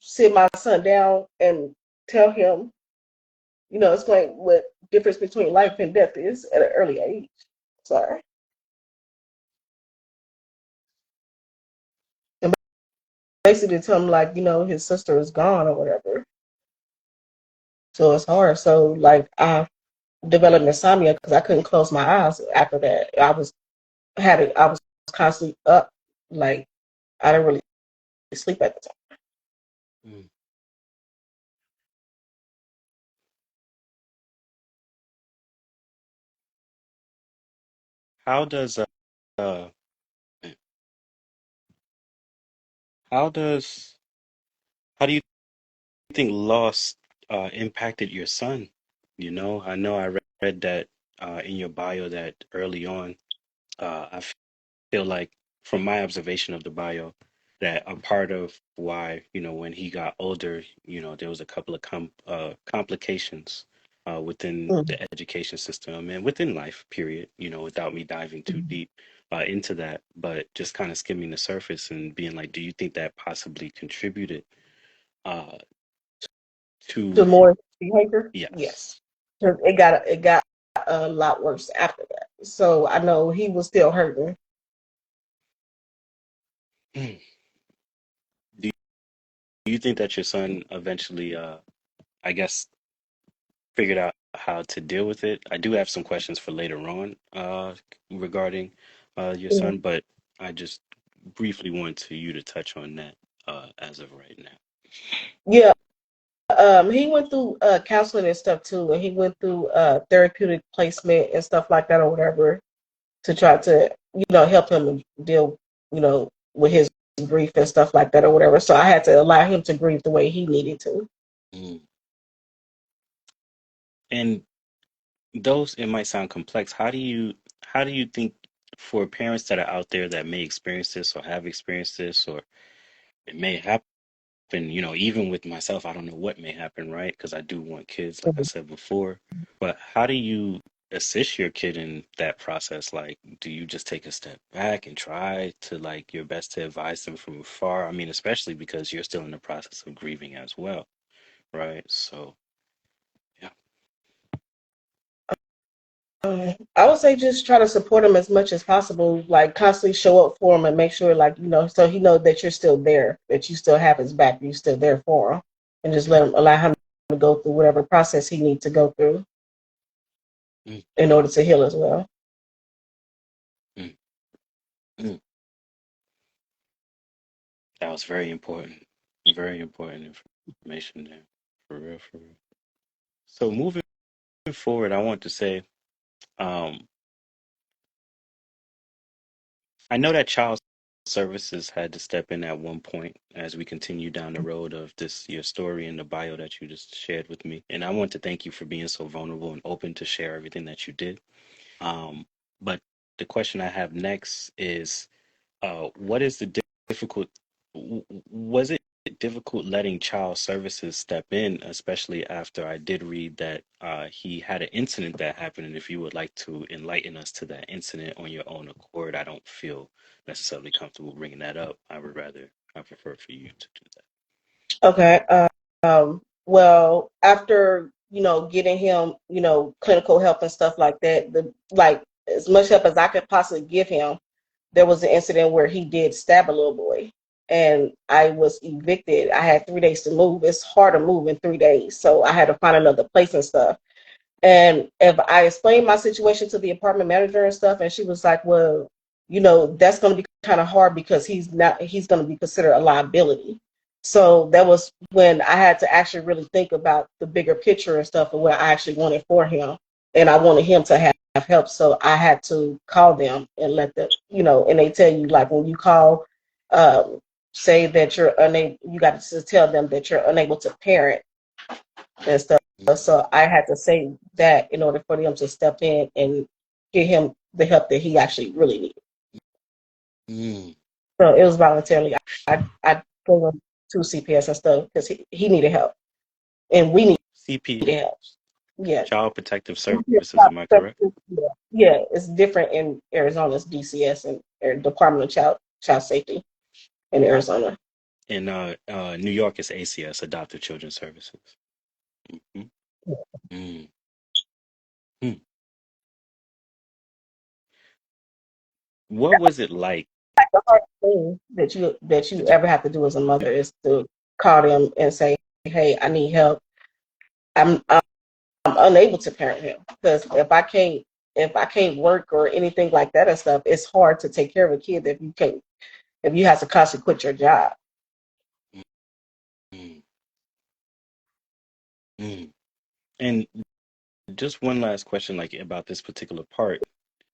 [SPEAKER 2] sit my son down and tell him, explain what difference between life and death is at an early age. Sorry. And basically tell him, like, his sister is gone or whatever. So it's hard. So, like, I developed insomnia because I couldn't close my eyes after that. I was I was constantly up, like I didn't really sleep at the time.
[SPEAKER 1] Mm. How does uh how does how do you think loss impacted your son? I know I read that in your bio that early on, I feel like from my observation of the bio that a part of why, when he got older, there was a couple of complications within
[SPEAKER 2] Mm.
[SPEAKER 1] the education system and within life, period, without me diving too
[SPEAKER 2] Mhm.
[SPEAKER 1] deep into that, but just kind of skimming the surface and being like, do you think that possibly contributed uh,
[SPEAKER 2] To
[SPEAKER 1] to,
[SPEAKER 2] more behavior,
[SPEAKER 1] yes.
[SPEAKER 2] yes. 'Cause it got a lot worse after that. So I know he was still hurting.
[SPEAKER 1] Do you think that your son eventually, I guess, figured out how to deal with it? I do have some questions for later on regarding your
[SPEAKER 2] Mhm.
[SPEAKER 1] son, but I just briefly want you to touch on that as of right now.
[SPEAKER 2] Yeah, he went through counseling and stuff too, and he went through therapeutic placement and stuff like that or whatever to try to help him deal with his grief and stuff like that or whatever. So I had to allow him to grieve the way he needed to.
[SPEAKER 1] Mm. And those, it might sound complex. How do you think for parents that are out there that may experience this or have experienced this, or it may happen, even with myself, I don't know what may happen, right? Because I do want kids, like I said before. But how do you assist your kid in that process? Like, do you just take a step back and try to like your best to advise them from afar? I mean, especially because you're still in the process of grieving as well, right? So, yeah.
[SPEAKER 2] I would say just try to support him as much as possible, like constantly show up for him and make sure, like, so he knows that you're still there, that you still have his back, you're still there for him, and just allow him to go through whatever process he needs to go through
[SPEAKER 1] Mm,
[SPEAKER 2] in order to heal as well.
[SPEAKER 1] mm, mm. That was very important. Very important information there. For real, for real. So moving forward, I want to say, um, I know that child services had to step in at one point as we continue down the road of this, your story and the bio that you just shared with me. And I want to thank you for being so vulnerable and open to share everything that you did. Um, but the question I have next is, what is the difficult, was it difficult letting child services step in, especially after I did read that he had an incident that happened? And if you would like to enlighten us to that incident on your own accord, I don't feel necessarily comfortable bringing that up. I prefer for you to do that.
[SPEAKER 2] Okay. Well, after getting him, clinical help and stuff like that, the like as much help as I could possibly give him, there was an incident where he did stab a little boy, and I was evicted. I had 3 days to move. It's hard to move in 3 days, so I had to find another place and stuff. And if I explained my situation to the apartment manager and stuff, and she was like, well, that's going to be kind of hard because he's going to be considered a liability. So that was when I had to actually really think about the bigger picture and stuff and what I actually wanted for him. And I wanted him to have help. So I had to call them and let them, and they tell you, like, when you call, um, say that you're unable, you got to tell them that you're unable to parent and stuff. So I had to say that in order for them to step in and give him the help that he actually really needed.
[SPEAKER 1] Mm.
[SPEAKER 2] So it was voluntarily. I gave him to CPS and stuff because he needed help and we
[SPEAKER 1] CP,
[SPEAKER 2] needed help. Yeah.
[SPEAKER 1] Child Protective Services, am I correct?
[SPEAKER 2] Yeah, it's different in Arizona's DCS and Department of Child Safety in Arizona.
[SPEAKER 1] In New York, it's ACS, Adoptive Children's Services. Mhm. Mm. Mm. What was it like?
[SPEAKER 2] The hardest thing that you ever have to do as a mother is to call them and say, "Hey, I need help. I'm unable to parent him because if I can't if I can't work or anything like that and stuff, it's hard to take care of a kid if you have to constantly quit your job.
[SPEAKER 1] Mm, mm. And just one last question, like about this particular part.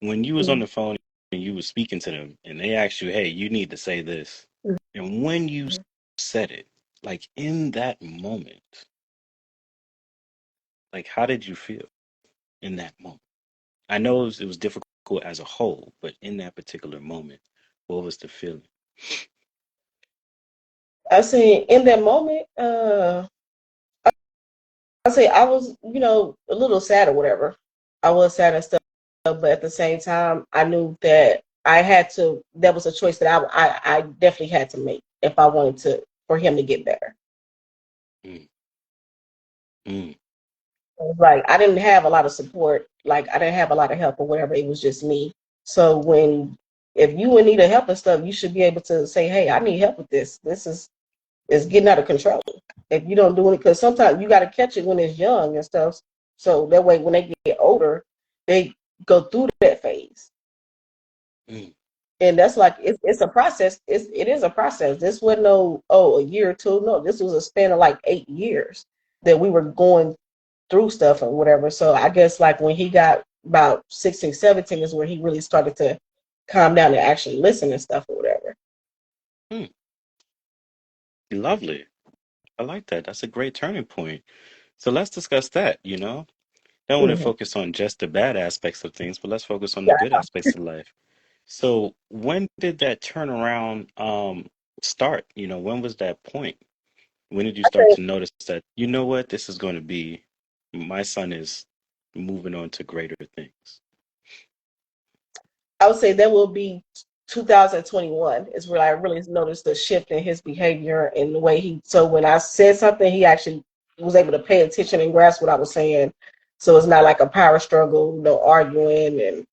[SPEAKER 1] When you was on
[SPEAKER 2] Mhm.
[SPEAKER 1] the phone and you was speaking to them, and they asked you, "Hey, you need to say this," and when you said it, like in that moment, like how did you feel in that moment? I know it was difficult as a whole, but in that particular moment, what was the feeling?
[SPEAKER 2] I say in that moment, I say I was, a little sad or whatever. I was sad and stuff, but at the same time, I knew that I had to. That was a choice that I definitely had to make if I wanted to for him to get better.
[SPEAKER 1] Mm, mm,
[SPEAKER 2] Like I didn't have a lot of support. Like I didn't have a lot of help or whatever. It was just me. So if you in need of help and stuff, you should be able to say, "Hey, I need help with this. This is getting out of control." If you don't do it, because sometimes you got to catch it when it's young and stuff. So that way, when they get older, they go through that phase.
[SPEAKER 1] mm,
[SPEAKER 2] And that's like it's a process. It is a process. This wasn't a year or two. No, this was a span of like 8 years that we were going through stuff or whatever. So I guess like when he got about 16, 17 is where he really started to calm down and actually listen and stuff or whatever.
[SPEAKER 1] mm. Lovely. I like that. That's a great turning point. So let's discuss that, Don't want to
[SPEAKER 2] Mm-hmm.
[SPEAKER 1] focus on just the bad aspects of things, but let's focus on the
[SPEAKER 2] Yeah,
[SPEAKER 1] good aspects of life. So when did that turnaround start? When was that point? When did you
[SPEAKER 2] I
[SPEAKER 1] start
[SPEAKER 2] think
[SPEAKER 1] to notice that, you know what, this is going to be, my son is moving on to greater things?
[SPEAKER 2] I would say that will be 2021 is where I really noticed the shift in his behavior and the way so when I said something, he actually was able to pay attention and grasp what I was saying. So it's not like a power struggle, no arguing and,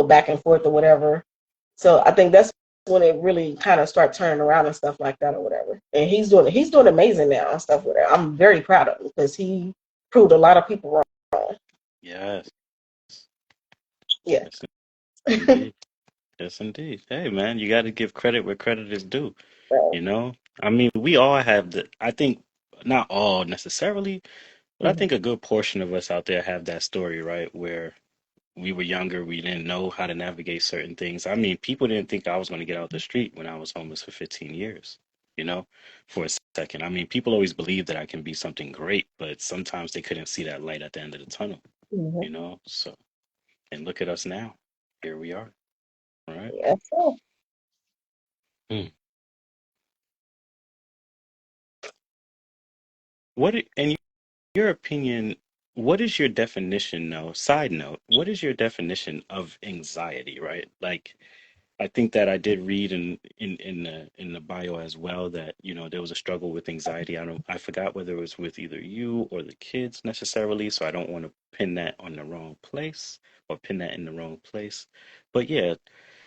[SPEAKER 2] back and forth or whatever. So I think that's when it really kind of start turning around and stuff like that or whatever. And he's doing amazing now and stuff with it. I'm very proud of him because he proved a lot of people wrong.
[SPEAKER 1] Yes,
[SPEAKER 2] Yeah.
[SPEAKER 1] yes, indeed. Yes, indeed. Hey, man, you got to give credit where credit is due,
[SPEAKER 2] So,
[SPEAKER 1] you know? I mean, we all have I think, not all necessarily, but I
[SPEAKER 2] mhm,
[SPEAKER 1] think a good portion of us out there have that story, right? Where we were younger, we didn't know how to navigate certain things. I mean, people didn't think I was going to get out the street when I was homeless for 15 years, you know, for a second. I mean, people always believe that I can be something great, but sometimes they couldn't see that light at the end of the tunnel,
[SPEAKER 2] mhm.
[SPEAKER 1] So, and look at us now. Here we are, all right?
[SPEAKER 2] Yeah. So,
[SPEAKER 1] Hmm. In your opinion, what is your definition, though? Side note, what is your definition of anxiety, right? Like, I think that I did read in the bio as well that there was a struggle with anxiety. I forgot whether it was with either you or the kids necessarily, so I don't want to pin that on the wrong place or pin that in the wrong place. But yeah,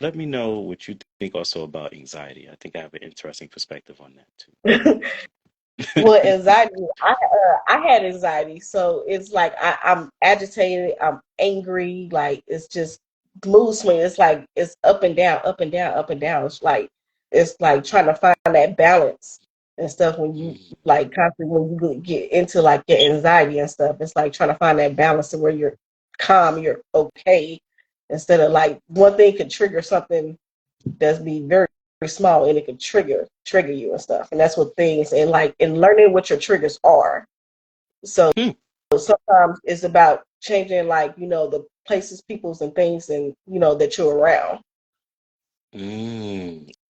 [SPEAKER 1] let me know what you think also about anxiety. I think I have an interesting perspective on
[SPEAKER 2] well,
[SPEAKER 1] that too.
[SPEAKER 2] anxiety. I had anxiety, so it's like I'm agitated. I'm angry. Like it's just mood swing. It's like it's up and down, up and down, up and down. It's like trying to find that balance and stuff when you
[SPEAKER 1] Mm,
[SPEAKER 2] like constantly when you get into like your anxiety and stuff. It's like trying to find that balance to where you're calm, you're okay, instead of like one thing could trigger something that's be very, very small and it can trigger you and stuff. And that's what things and like in learning what your triggers are. So
[SPEAKER 1] mm,
[SPEAKER 2] sometimes it's about changing like, the places, peoples and things and that you're around.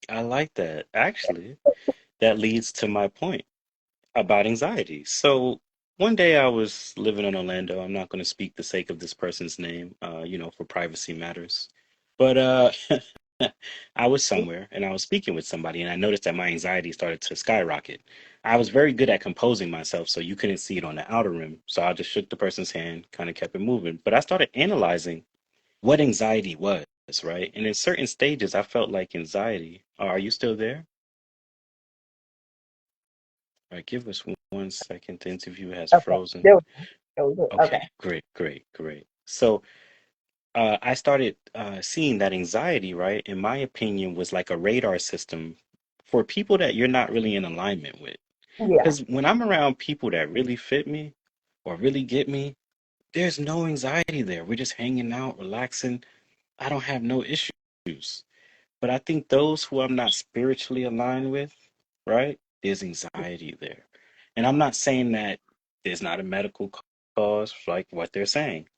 [SPEAKER 1] I like that. Actually, that leads to my point about anxiety. So one day I was living in Orlando. I'm not going to speak the sake of this person's name, for privacy matters. But I was somewhere and I was speaking with somebody, and I noticed that my anxiety started to skyrocket. I was very good at composing myself, so you couldn't see it on the outer rim. So I just shook the person's hand, kind of kept it moving. But I started analyzing what anxiety was, right? And in certain stages, I felt like anxiety. Are you still there? All right, give us 1 second. The interview has
[SPEAKER 2] Okay.
[SPEAKER 1] frozen.
[SPEAKER 2] There we go.
[SPEAKER 1] Okay,
[SPEAKER 2] Okay.
[SPEAKER 1] great, great, great. So I started seeing that anxiety, right, in my opinion, was like a radar system for people that you're not really in alignment with.
[SPEAKER 2] Yeah.
[SPEAKER 1] Because when I'm around people that really fit me or really get me, there's no anxiety there. We're just hanging out, relaxing. I don't have no issues. But I think those who I'm not spiritually aligned with, right, there's anxiety there. And I'm not saying that there's not a medical cause like what they're saying.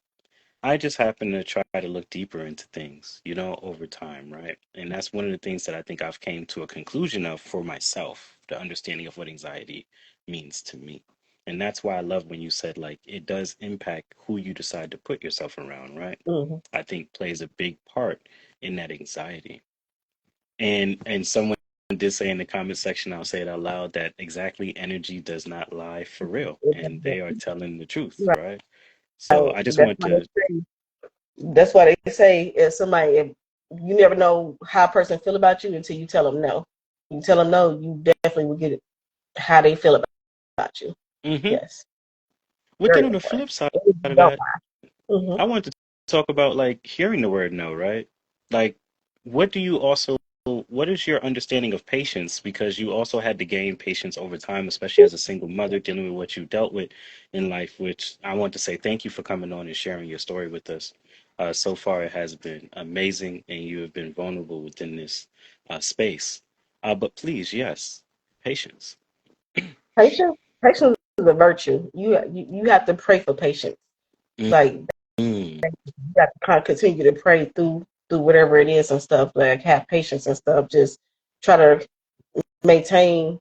[SPEAKER 1] I just happen to try to look deeper into things, over time, right? And that's one of the things that I think I've came to a conclusion of for myself, the understanding of what anxiety means to me. And that's why I love when you said like it does impact who you decide to put yourself around, right?
[SPEAKER 2] Hmm.
[SPEAKER 1] I think plays a big part in that anxiety. And someone did say in the comment section, I'll say it out loud, that exactly energy does not lie for real. And they are telling the truth,
[SPEAKER 2] Right.
[SPEAKER 1] right? So I just
[SPEAKER 2] That's
[SPEAKER 1] want
[SPEAKER 2] why they
[SPEAKER 1] to
[SPEAKER 2] say. That's why they say if somebody, if you never know how a person feel about you until you tell them no. You tell them no, you definitely will get it, how they feel about you.
[SPEAKER 1] hmm
[SPEAKER 2] Yes,
[SPEAKER 1] But then
[SPEAKER 2] very
[SPEAKER 1] on the
[SPEAKER 2] important.
[SPEAKER 1] flip side
[SPEAKER 2] And if you
[SPEAKER 1] of
[SPEAKER 2] don't
[SPEAKER 1] that,
[SPEAKER 2] mind.
[SPEAKER 1] I want to talk about like hearing the word no, right? Like, what do you also, what is your understanding of patience? Because you also had to gain patience over time, especially as a single mother dealing with what you dealt with in life, which I want to say thank you for coming on and sharing your story with us. So far, it has been amazing, and you have been vulnerable within this space. But please, yes, patience.
[SPEAKER 2] Patience, patience is a virtue. You have to pray for patience. Like
[SPEAKER 1] Mm-hmm.
[SPEAKER 2] you got to kind of continue to pray through whatever it is and stuff. Like have patience and stuff. Just try to maintain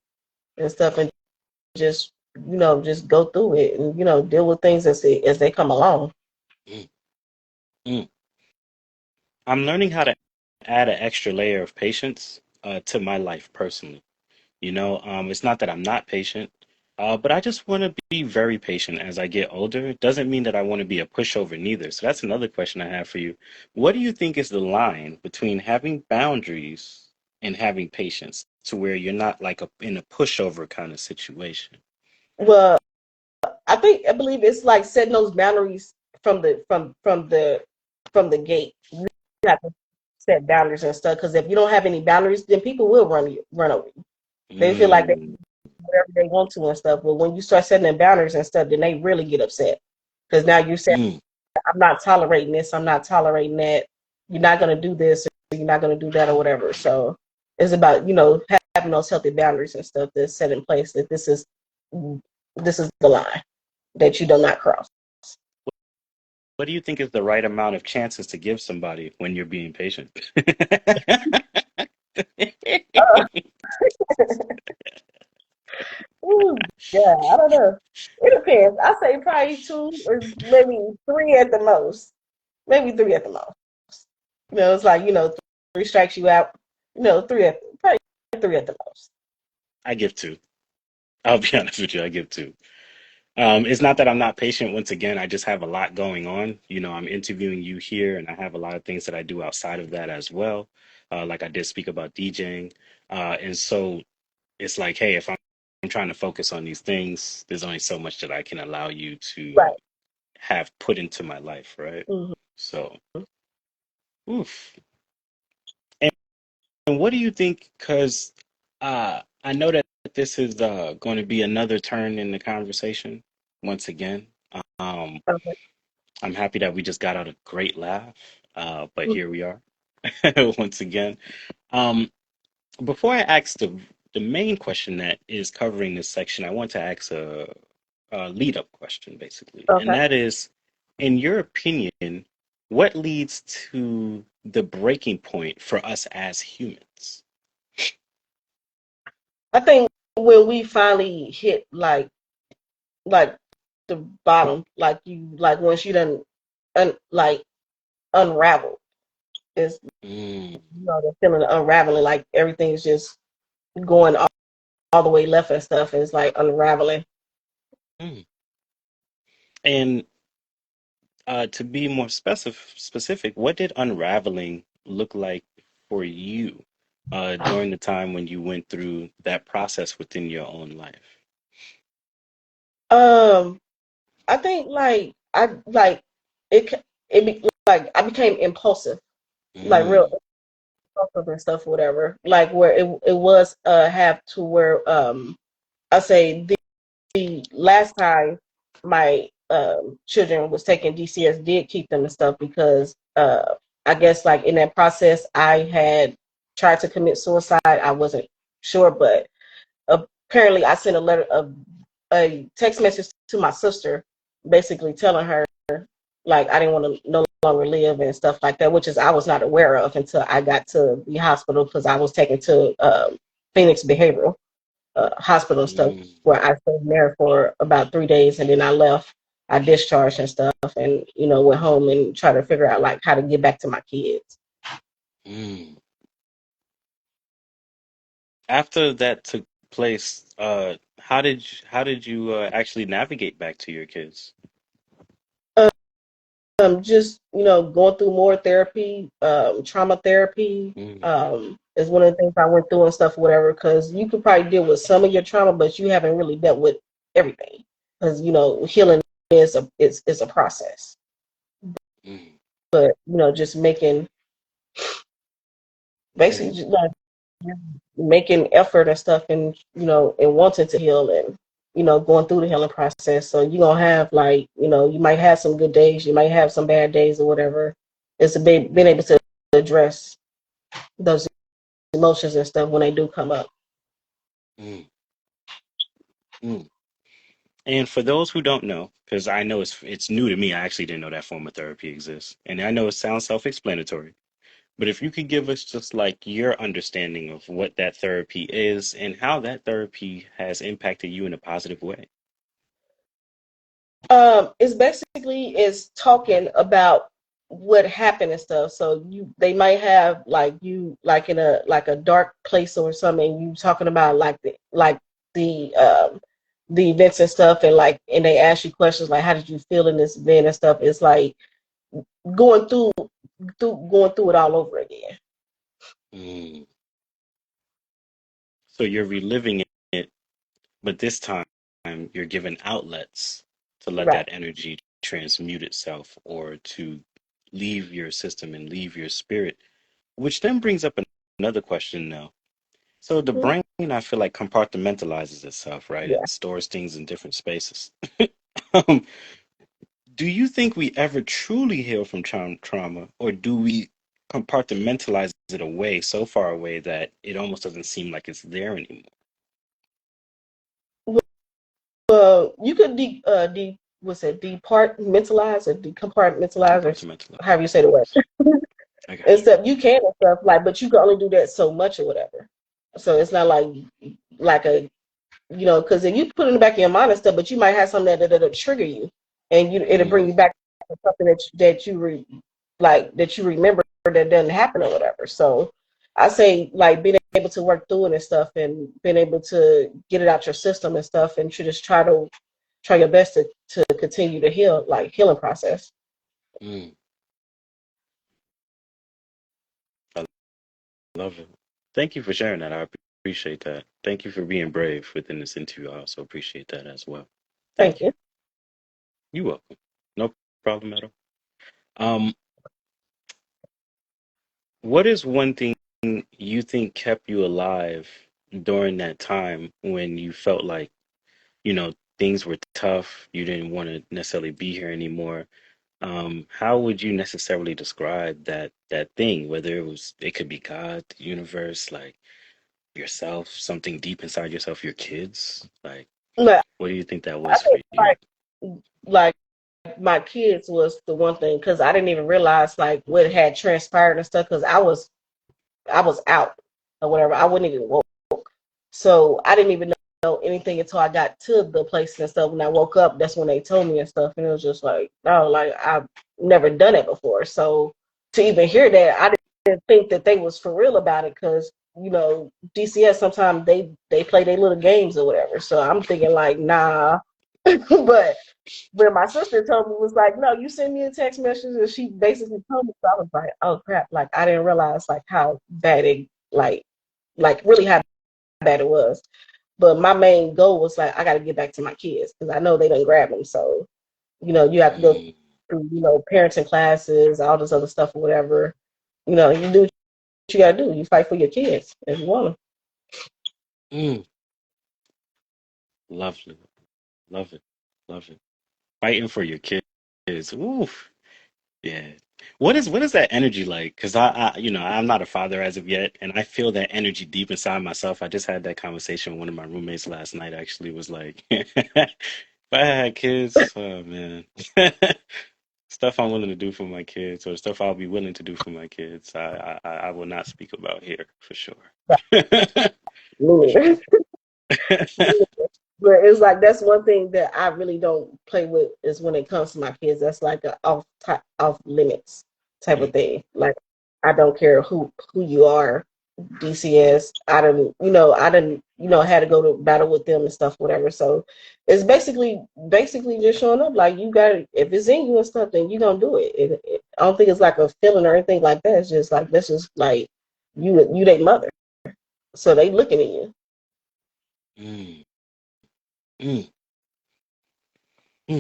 [SPEAKER 2] and stuff, and just just go through it and deal with things as they come along.
[SPEAKER 1] I'm learning how to add an extra layer of patience to my life personally. It's not that I'm not patient, but I just want to be very patient as I get older. It doesn't mean that I want to be a pushover neither. So that's another question I have for you. What do you think is the line between having boundaries and having patience to where you're not like in a pushover kind of situation?
[SPEAKER 2] Well, I believe it's like setting those boundaries from the gate. You have to set boundaries and stuff because if you don't have any boundaries, then people will run over you. They feel like they can
[SPEAKER 1] Mm,
[SPEAKER 2] do whatever they want to and stuff. But when you start setting them boundaries and stuff, then they really get upset because now you say,
[SPEAKER 1] mm,
[SPEAKER 2] "I'm not tolerating this. I'm not tolerating that. You're not gonna do this. Or you're not gonna do that, or whatever." So it's about having those healthy boundaries and stuff that's set in place. That this is the line that you do not cross.
[SPEAKER 1] what do you think is the right amount of chances to give somebody when you're being patient?
[SPEAKER 2] Ooh, yeah, I don't know. It depends. I say probably two or maybe three at the most. Maybe three at the most. It's like three strikes you out. Probably three at the most.
[SPEAKER 1] I give two. I'll be honest with you, I give two. It's not that I'm not patient. Once again, I just have a lot going on. I'm interviewing you here, and I have a lot of things that I do outside of that as well. Like I did speak about DJing, and so it's like, hey, if I'm trying to focus on these things, there's only so much that I can allow you to
[SPEAKER 2] Right.
[SPEAKER 1] have put into my life, right?
[SPEAKER 2] Mm-hmm.
[SPEAKER 1] So, oof. And what do you think? Because I know that this is going to be another turn in the conversation once again. Um,
[SPEAKER 2] Okay.
[SPEAKER 1] I'm happy that we just got out a great laugh, but here we are once again. Um, Before I ask the main question that is covering this section, I want to ask a lead up question, basically, and
[SPEAKER 2] Okay.
[SPEAKER 1] that is, in your opinion, what leads to the breaking point for us as humans?
[SPEAKER 2] I think when we finally hit like the bottom, like once you done like unravel, is
[SPEAKER 1] Mm,
[SPEAKER 2] the feeling of unraveling, like everything's just going all the way left and stuff. Is like unraveling.
[SPEAKER 1] mm. And to be more specific, what did unraveling look like for you during the time when you went through that process within your own life?
[SPEAKER 2] Um, I think like I like it. It be like I became impulsive, like real
[SPEAKER 1] Mm.
[SPEAKER 2] impulsive and stuff, whatever. Like where it was have to where I say the last time my children was taking DCS did keep them and stuff because I guess like in that process I had tried to commit suicide. I wasn't sure, but apparently I sent a text message to my sister, basically telling her like I didn't want to no longer live and stuff like that, which is I was not aware of until I got to the hospital because I was taken to Phoenix Behavioral Hospital and stuff,
[SPEAKER 1] Mm.
[SPEAKER 2] where I stayed there for about 3 days, and then I left. I discharged and stuff, and went home and tried to figure out like how to get back to my kids.
[SPEAKER 1] Mm. After that took place, how did you actually navigate back to your kids?
[SPEAKER 2] Just going through more therapy, trauma therapy
[SPEAKER 1] Mm.
[SPEAKER 2] is one of the things I went through and stuff, whatever. Because you could probably deal with some of your trauma, but you haven't really dealt with everything. Because healing is a process.
[SPEAKER 1] Mm.
[SPEAKER 2] But just making basically just, like, making effort and stuff, and and wanting to heal, and going through the healing process. So you're gonna have like you might have some good days, you might have some bad days or whatever. It's being able to address those emotions and stuff when they do come up.
[SPEAKER 1] Mm. Mm. And for those who don't know, because I know it's new to me, I actually didn't know that form of therapy exists, and I know it sounds self-explanatory. But if you could give us just like your understanding of what that therapy is and how that therapy has impacted you in a positive way.
[SPEAKER 2] It's basically is talking about what happened and stuff. So they might have like you like in a dark place or something. You talking about like the events and stuff, and and they ask you questions like how did you feel in this event and stuff. It's like going through it all over again.
[SPEAKER 1] Mm. So you're reliving it, but this time you're given outlets to let
[SPEAKER 2] Right.
[SPEAKER 1] that energy transmute itself or to leave your system and leave your spirit, which then brings up another question now. So the
[SPEAKER 2] Mhm.
[SPEAKER 1] brain, I feel like, compartmentalizes itself, right?
[SPEAKER 2] Yeah.
[SPEAKER 1] It stores things in different spaces. Um, do you think we ever truly heal from trauma, or do we compartmentalize it away so far away that it almost doesn't seem like it's there anymore?
[SPEAKER 2] You could what's it, departmentalize or decompartmentalize
[SPEAKER 1] Compartmentalize.
[SPEAKER 2] or however you say the word.
[SPEAKER 1] I got
[SPEAKER 2] And stuff you can and stuff like, but you can only do that so much or whatever. So it's not like a because if you put it in the back of your mind and stuff, but you might have something that'll trigger you, and it'll bring
[SPEAKER 1] you.
[SPEAKER 2] you back to something that you remember that doesn't happen or whatever. So I say like being able to work through it and stuff, and being able to get it out your system and stuff, and to just try your best to continue to heal, like healing process.
[SPEAKER 1] Mm, I love it. Thank you for sharing that. I appreciate that. Thank you for being brave within this interview. I also appreciate that as well.
[SPEAKER 2] Thank
[SPEAKER 1] Thank you.
[SPEAKER 2] you.
[SPEAKER 1] You're welcome. No problem at all. Um, what is one thing you think kept you alive during that time when you felt like, things were tough, you didn't want to necessarily be here anymore? How would you necessarily describe that thing? Whether it could be God, the universe, like yourself, something deep inside yourself, your kids. Like,
[SPEAKER 2] But
[SPEAKER 1] what do you think that
[SPEAKER 2] I
[SPEAKER 1] was for
[SPEAKER 2] think
[SPEAKER 1] you?
[SPEAKER 2] like my kids was the one thing because I didn't even realize like what had transpired and stuff because I was out or whatever. I wouldn't even woke, so I didn't even know anything until I got to the place and stuff. When I woke up, that's when they told me and stuff, and it was just like, no, like I've never done it before. So to even hear that, I didn't think that they was for real about it because DCS sometimes they play their little games or whatever. So I'm thinking like, nah, but when my sister told me, was like, no, you sent me a text message, and she basically told me. So I was like, oh crap! Like I didn't realize like how bad it like really how bad it was. But my main goal was like, I got to get back to my kids because I know they didn't grab them. So you have to go
[SPEAKER 1] Mm.
[SPEAKER 2] through, parenting classes, all this other stuff or whatever. You do what you gotta do. You fight for your kids if you want
[SPEAKER 1] Mm, lovely. Love it. Love it. Fighting for your kids. Oof. Yeah. What is that energy like? Because I'm not a father as of yet, and I feel that energy deep inside myself. I just had that conversation with one of my roommates last night, actually, was like, if I had kids, oh man. Stuff I'm willing to do for my kids, or stuff I'll be willing to do for my kids, I will not speak about here for sure. For sure.
[SPEAKER 2] to. But it's like that's one thing that I really don't play with is when it comes to my kids. That's like a off limits type of
[SPEAKER 1] Mm,
[SPEAKER 2] thing. Like I don't care who you are, DCS. I didn't had to go to battle with them and stuff, whatever. So it's basically just showing up. Like you got if it's in you and stuff, then you gonna do it. I don't think it's like a feeling or anything like that. It's just like that's just like you their mother, so they looking at you.
[SPEAKER 1] mm, mm, mm.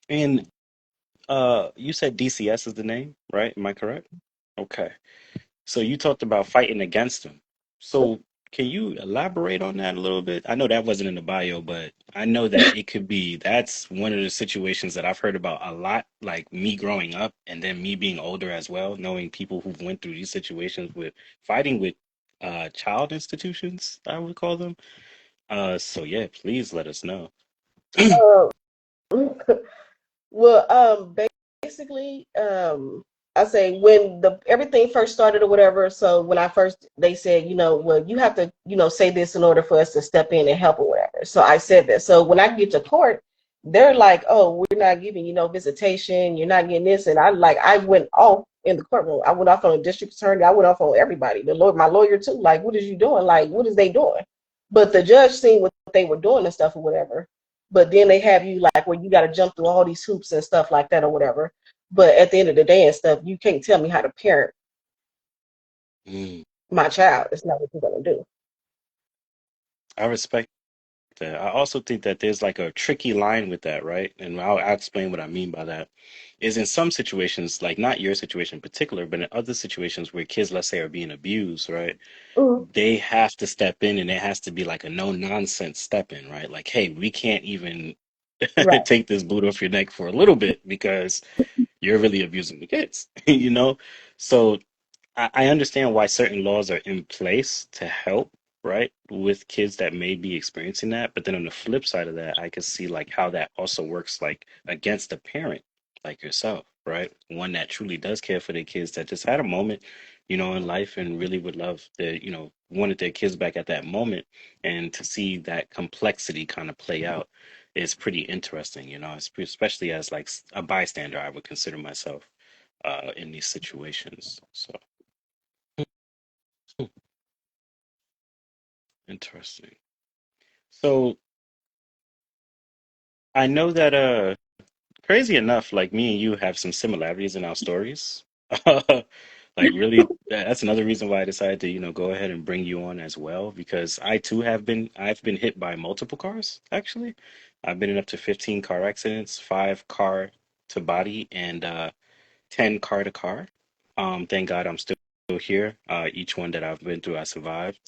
[SPEAKER 1] And you said DCS is the name, right? Am I correct? Okay. So you talked about fighting against them. So can you elaborate on that a little bit? I know that wasn't in the bio, but I know that it could be, that's one of the situations that I've heard about a lot, like me growing up and then me being older as well, knowing people who've went through these situations with fighting with child institutions, I would call them. So yeah, please let us know.
[SPEAKER 2] Uh, Well, basically, I say when the everything first started or whatever. So when I first, they said, well, you have to, say this in order for us to step in and help or whatever. So I said that. So when I get to court, they're like, oh, we're not giving you no visitation. You're not getting this. And I went off in the courtroom. I went off on the district attorney. I went off on everybody. My lawyer too. Like, what is you doing? Like, what is they doing? But the judge seen what they were doing and stuff or whatever, but then they have you like where you got to jump through all these hoops and stuff like that or whatever. But at the end of the day and stuff, you can't tell me how to parent
[SPEAKER 1] Mm,
[SPEAKER 2] my child. It's not what you're gonna do.
[SPEAKER 1] I respect that. I also think that there's like a tricky line with that, right? And I'll explain what I mean by that. Is in some situations, like not your situation in particular, but in other situations where kids, let's say, are being abused, right?
[SPEAKER 2] Mm-hmm.
[SPEAKER 1] They have to step in and it has to be like a no nonsense step in, right? Like, hey, we can't even
[SPEAKER 2] Right.
[SPEAKER 1] take this boot off your neck for a little bit because you're really abusing the kids, you know? So I understand why certain laws are in place to help, right, with kids that may be experiencing that. But then on the flip side of that, I could see like how that also works like against a parent like yourself, right? One that truly does care for their kids that just had a moment, in life and really would love wanted their kids back at that moment. And to see that complexity kind of play out is pretty interesting, especially as like a bystander, I would consider myself in these situations. So. Interesting. So I know that crazy enough, like me and you have some similarities in our stories. Like really that's another reason why I decided to, go ahead and bring you on as well because I too I've been hit by multiple cars actually. I've been in up to 15 car accidents, 5 car to body and 10 car to car. Thank God I'm still here. Each one that I've been through I survived.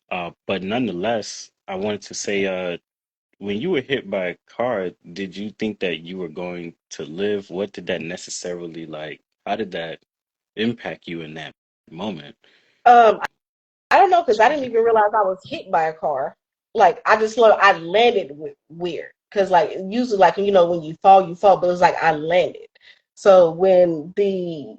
[SPEAKER 1] But nonetheless, I wanted to say when you were hit by a car, did you think that you were going to live? What did that necessarily like? How did that impact you in that moment?
[SPEAKER 2] Um, I don't know because I didn't even realize I was hit by a car. Like I landed weird because like usually like when you fall, but it was like I landed. So when the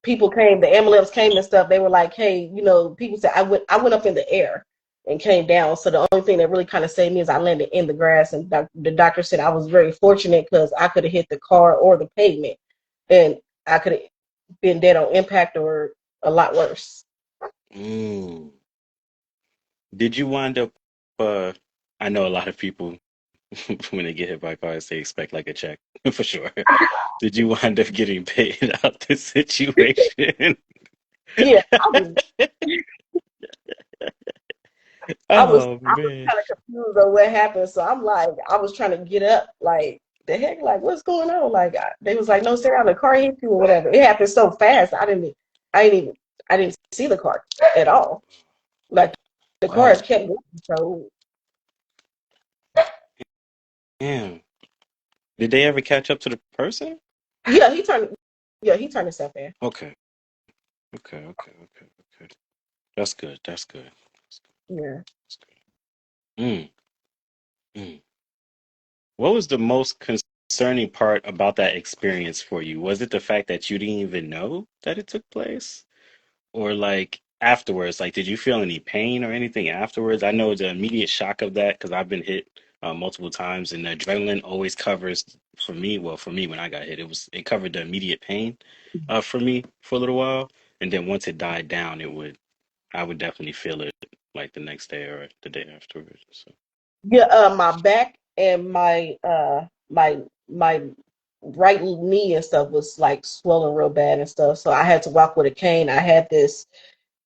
[SPEAKER 2] people came, the ambulance came and stuff, they were like, hey, people said I went up in the air and came down. So the only thing that really kind of saved me is I landed in the grass, and the doctor said I was very fortunate because I could have hit the car or the pavement, and I could have been dead on impact or a lot worse.
[SPEAKER 1] Mm. Did you wind up, uh, I know a lot of people when they get hit by cars, they expect like a check for sure. Did you wind up getting paid out the situation?
[SPEAKER 2] Yeah, I was
[SPEAKER 1] Oh man.
[SPEAKER 2] kind of confused on what happened. So I'm like, I was trying to get up, like, the heck? Like, what's going on? Like, they was like, no, sit down, the car hit you or whatever. It happened so fast. I didn't see the car at all. Like, the car
[SPEAKER 1] Wow.
[SPEAKER 2] kept moving. So,
[SPEAKER 1] Damn. Did they ever catch up to the person?
[SPEAKER 2] yeah, he turned himself in.
[SPEAKER 1] Okay. Okay. Okay. Okay. Okay. That's good. That's good. That's good.
[SPEAKER 2] Yeah.
[SPEAKER 1] That's good. Mm. What was the most concerning part about that experience for you? Was it the fact that you didn't even know that it took place? Or like afterwards, like did you feel any pain or anything afterwards? I know the immediate shock of that because I've been hit multiple times, and the adrenaline always covers for me. Well, for me when I got hit, it covered the immediate pain for me for a little while, and then once it died down, I would definitely feel it like the next day or the day afterwards. So.
[SPEAKER 2] Yeah, my back and my right knee and stuff was like swollen real bad and stuff. So I had to walk with a cane. I had this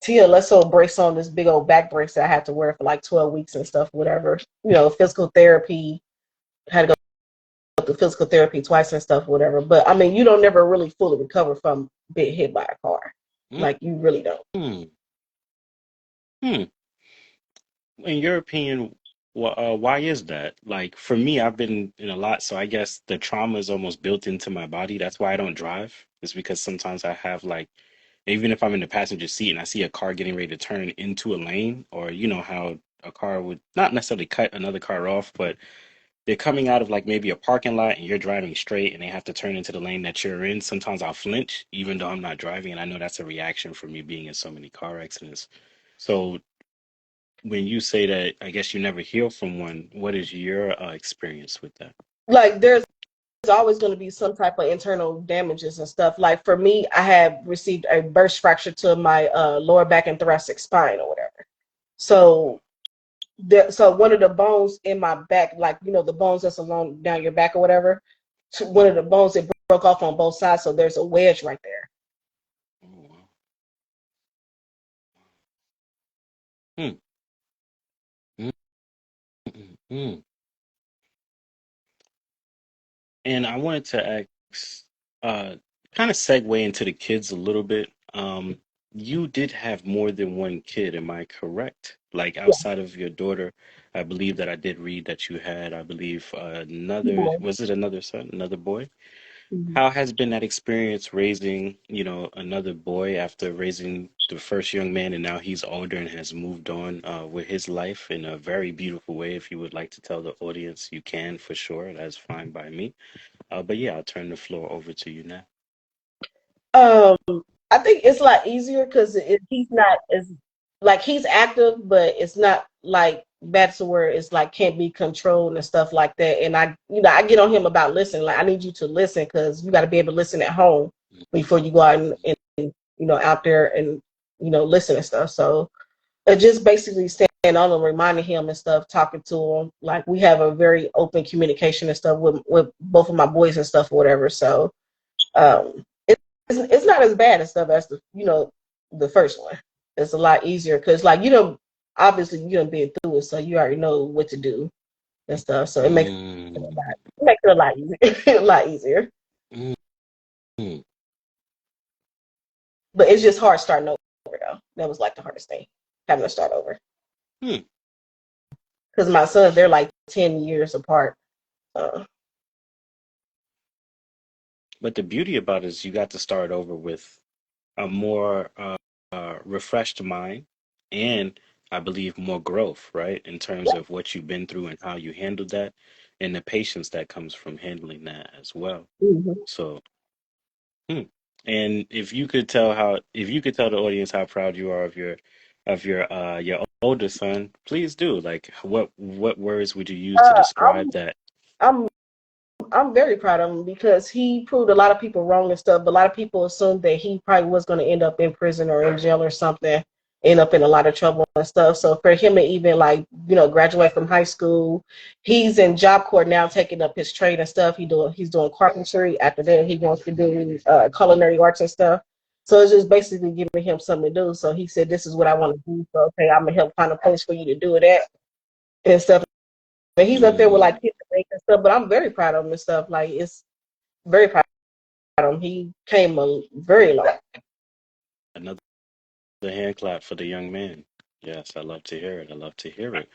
[SPEAKER 2] TLSO brace on, this big old back brace that I had to wear for like 12 weeks and stuff, whatever. Physical therapy. Had to go to physical therapy twice and stuff, whatever. But I mean, you don't never really fully recover from being hit by a car. Like, you really don't.
[SPEAKER 1] Mm. Hmm. In your opinion, why is that? Like for me, I've been in a lot, so I guess the trauma is almost built into my body. That's why I don't drive. It's because sometimes I have like, even if I'm in the passenger seat and I see a car getting ready to turn into a lane, or you know how a car would not necessarily cut another car off, but they're coming out of like maybe a parking lot and you're driving straight and they have to turn into the lane that you're in. Sometimes I'll flinch, even though I'm not driving, and I know that's a reaction for me being in so many car accidents. So when you say that, I guess you never heal from one, what is your experience with that?
[SPEAKER 2] Like, there's always going to be some type of internal damages and stuff. Like for me, I have received a burst fracture to my lower back and thoracic spine or whatever. So so one of the bones in my back, like the bones that's along down your back or whatever, one of the bones it broke off on both sides. So there's a wedge right there.
[SPEAKER 1] Oh, wow. Hmm. Mm, mm, mm. And I wanted to ask, uh, kind of segue into the kids a little bit. You did have more than one kid, am I correct? Like
[SPEAKER 2] Yeah.
[SPEAKER 1] outside of your daughter, I believe that I did read that you had, I believe,
[SPEAKER 2] Yeah.
[SPEAKER 1] was it another son, another boy?
[SPEAKER 2] Mhm.
[SPEAKER 1] How has been that experience raising, another boy after raising the first young man, and now he's older and has moved on with his life in a very beautiful way? If you would like to tell the audience, you can for sure. That's fine by me. But yeah, I'll turn the floor over to you now.
[SPEAKER 2] Um, I think it's a lot easier because he's not as like he's active, but it's not like that's where it's like can't be controlled and stuff like that. And I get on him about listening. Like, I need you to listen because you got to be able to listen at home before you go out and out there and listen and stuff. So it just basically staying on him, reminding him and stuff, talking to him. Like, we have a very open communication and stuff with both of my boys and stuff or whatever. So um, it's not as bad and stuff as the first one. It's a lot easier because like obviously you done been through it, so you already know what to do and stuff. So
[SPEAKER 1] Mm,
[SPEAKER 2] it makes it a lot easier, a lot easier.
[SPEAKER 1] mm, mm,
[SPEAKER 2] But it's just hard starting over though. That was like the hardest thing, having to start over.
[SPEAKER 1] mm.
[SPEAKER 2] Because my sons, they're like 10 years apart. Uh,
[SPEAKER 1] But the beauty about it is you got to start over with a more refreshed mind, and I believe more growth, right? In terms of what you've been through and how you handled that, and the patience that comes from handling that as well.
[SPEAKER 2] mhm.
[SPEAKER 1] So, hmm. And if you could tell the audience how proud you are of your older son, please do. Like, what words would you use to
[SPEAKER 2] uh,
[SPEAKER 1] describe that?
[SPEAKER 2] I'm I'm very proud of him because he proved a lot of people wrong and stuff. But a lot of people assumed that he probably was going to end up in prison or in jail or something, end up in a lot of trouble and stuff. So for him to even like graduate from high school, he's in Job Corps now, taking up his trade and stuff. He's doing carpentry. After that, he wants to do culinary arts and stuff. So it's just basically giving him something to do. So he said, "This is what I want to do. So okay, I'm gonna help find a place for you to do it at and stuff." But he's up there with like
[SPEAKER 1] Mm,
[SPEAKER 2] kids and stuff. But I'm very proud of him and stuff. Like it's very proud of him. He came a very long.
[SPEAKER 1] another hand clap for the young man. Yes, I love to hear it. I love to hear it.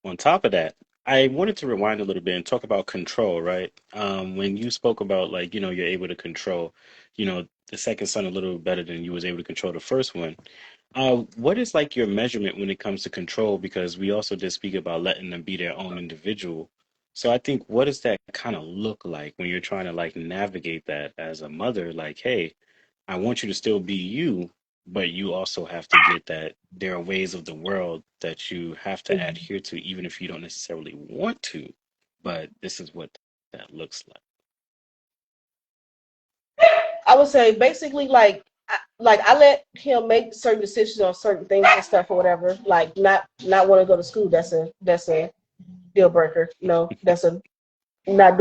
[SPEAKER 1] On top of that, I wanted to rewind a little bit and talk about control, right? When you spoke about like, you're able to control, the second son a little better than you was able to control the first one. What is like your measurement when it comes to control? Because we also did speak about letting them be their own individual. So I think what does that kind of look like when you're trying to like navigate that as a mother? Like, hey, I want you to still be you, but you also have to get that there are ways of the world that you have to adhere to, even if you don't necessarily want to. But this is what that looks like.
[SPEAKER 2] I would say basically like I let him make certain decisions on certain things and stuff or whatever. Like not want to go to school. That's a deal breaker. That's a not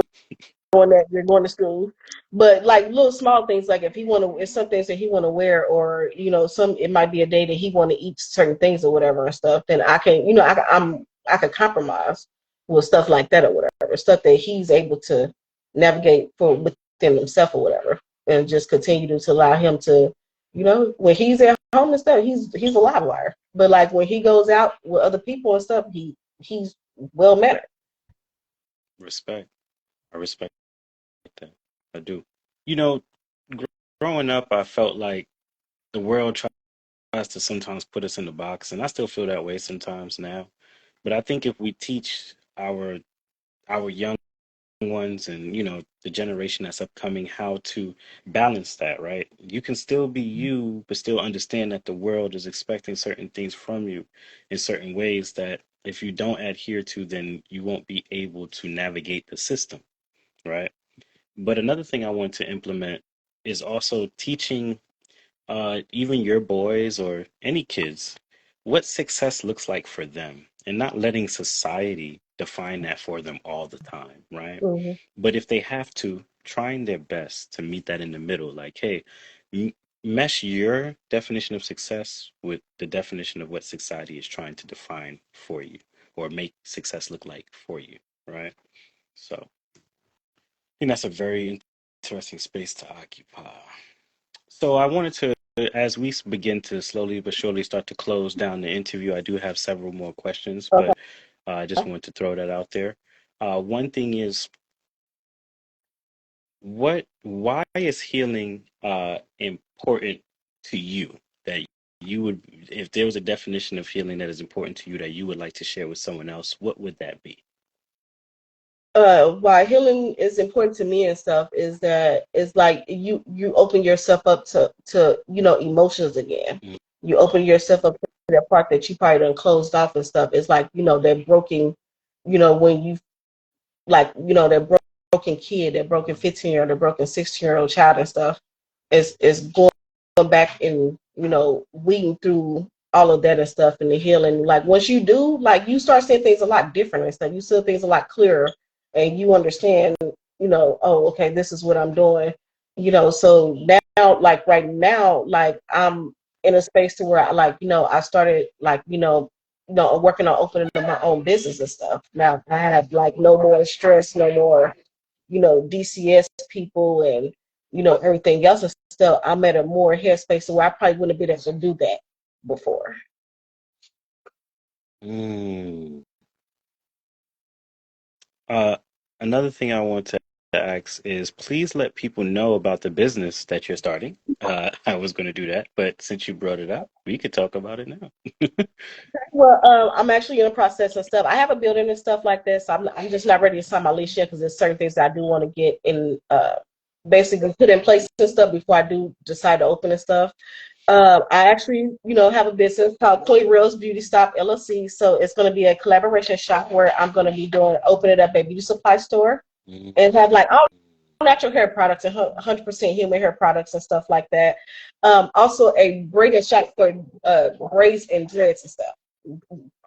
[SPEAKER 2] doing that. You're going to school, but like little small things, like if some things that he want to wear, or it might be a day that he want to eat certain things or whatever and stuff, then I can I could compromise with stuff like that or whatever, stuff that he's able to navigate for within himself or whatever, and just continue to allow him to, when he's at home and stuff, he's a live wire, but like when he goes out with other people and stuff, he's well mannered.
[SPEAKER 1] Respect. I respect that. I do. You know, gr- growing up, I felt like the world tries to sometimes put us in the box, and I still feel that way sometimes now. But I think if we teach our young ones and the generation that's upcoming how to balance that, right? You can still be you but still understand that the world is expecting certain things from you in certain ways that if you don't adhere to, then you won't be able to navigate the system, right? But another thing I want to implement is also teaching even your boys or any kids, what success looks like for them, and not letting society define that for them all the time, right?
[SPEAKER 2] Mm-hmm.
[SPEAKER 1] But if they have to, trying their best to meet that in the middle, like, hey, m mesh your definition of success with the definition of what society is trying to define for you or make success look like for you, right? So I think that's a very interesting space to occupy. So I wanted to, as we begin to slowly but surely start to close down the interview, I do have several more questions,
[SPEAKER 2] Okay.
[SPEAKER 1] but I just wanted to throw that out there. One thing is, why is healing important to you? That you would, if there was a definition of healing that is important to you that you would like to share with someone else, what would that be?
[SPEAKER 2] Why healing is important to me and stuff is that it's like you open yourself up to emotions again.
[SPEAKER 1] Mm,
[SPEAKER 2] You open yourself up to that part that you probably done closed off and stuff. It's like that broken, when you like that broken kid, that broken 15-year-old, that broken 16-year-old child and stuff is going back and weeding through all of that and stuff and the healing. Like once you do, like you start seeing things a lot different and stuff. You see things a lot clearer, and you understand. Oh, okay, this is what I'm doing. So now, like right now, like I'm in a space to where I started like working on opening up my own business and stuff. Now I have like no more stress, no more DCS people and everything else and stuff. I'm at a more headspace where I probably wouldn't have been able to do that before.
[SPEAKER 1] mm. Uh, Another thing I want to ask is please let people know about the business that you're starting. I was going to do that, but since you brought it up, we could talk about it now.
[SPEAKER 2] Well, I'm actually in the process and stuff. I have a building and stuff like this. I'm just not ready to sign my lease yet because there's certain things that I do want to get in, basically put in place and stuff before I do decide to open and stuff. I actually, have a business called Queen Reels Beauty Stop LLC. So it's going to be a collaboration shop where I'm going to be opening up a beauty supply store
[SPEAKER 1] Mm.
[SPEAKER 2] and have like all natural hair products and 100% human hair products and stuff like that. Also a braiding shop for braids and dreads and stuff,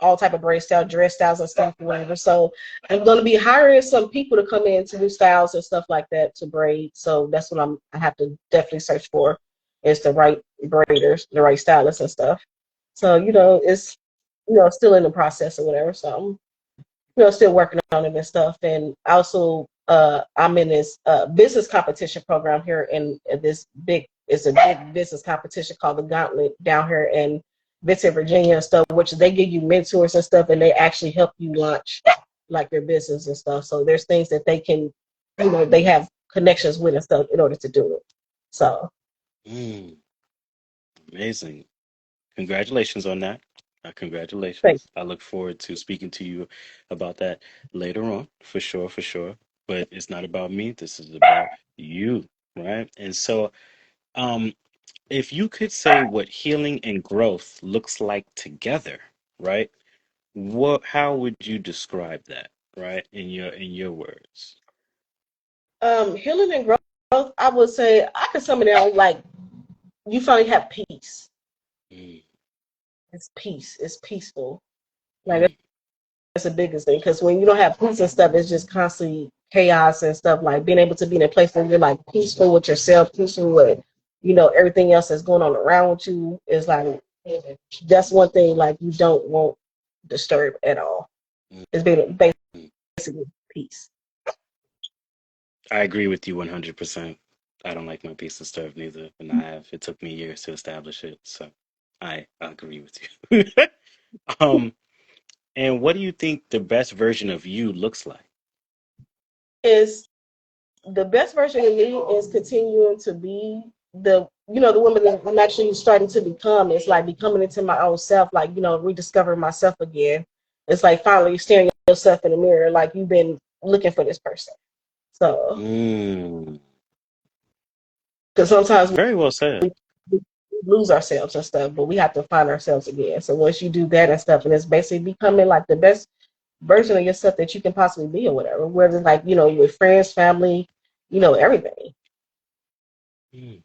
[SPEAKER 2] all type of braid style, dress styles and stuff, whatever. So I'm going to be hiring some people to come in to do styles and stuff like that to braid. So that's what I have to definitely search for is the right braiders, the right stylists and stuff. So it's still in the process or whatever. So still working on it and stuff. And also, I'm in this business competition program here in this it's a big business competition called the Gauntlet down here in Vincent, Virginia and stuff, which they give you mentors and stuff, and they actually help you launch like your business and stuff. So there's things that they can, they have connections with and stuff in order to do it. So
[SPEAKER 1] Mm, amazing. Congratulations on that.
[SPEAKER 2] thank
[SPEAKER 1] Congratulations. I look forward to speaking to you about that later on, for sure, for sure. But it's not about me. This is about you, right? And so, um, if you could say what healing and growth looks like together, right? How would you describe that, right? In your words.
[SPEAKER 2] healing and growth, I would say I could sum it down like you finally have peace.
[SPEAKER 1] Mm,
[SPEAKER 2] It's peace. It's peaceful. Like
[SPEAKER 1] mm,
[SPEAKER 2] that's the biggest thing because when you don't have peace and stuff, it's just constantly chaos and stuff. Like being able to be in a place where you're like peaceful with yourself, peaceful with everything else that's going on around with you is like that's one thing like you don't want disturb at all.
[SPEAKER 1] mm,
[SPEAKER 2] It's being
[SPEAKER 1] mm.
[SPEAKER 2] basically peace.
[SPEAKER 1] I agree with you 100%. I don't like my peace disturbed neither, and I have. It took me years to establish it, so I agree with you. Um, and what do you think the best version of you looks like?
[SPEAKER 2] Is the best version of me is continuing to be the woman that I'm actually starting to become. It's like becoming into my own self, like rediscovering myself again. It's like finally staring yourself in the mirror, like you've been looking for this person. So,
[SPEAKER 1] Mm,
[SPEAKER 2] because sometimes
[SPEAKER 1] very well said.
[SPEAKER 2] we lose ourselves and stuff, but we have to find ourselves again. So once you do that and stuff, and it's basically becoming like the best version of yourself that you can possibly be, or whatever. Whether it's like with friends, family, everything.
[SPEAKER 1] Mm,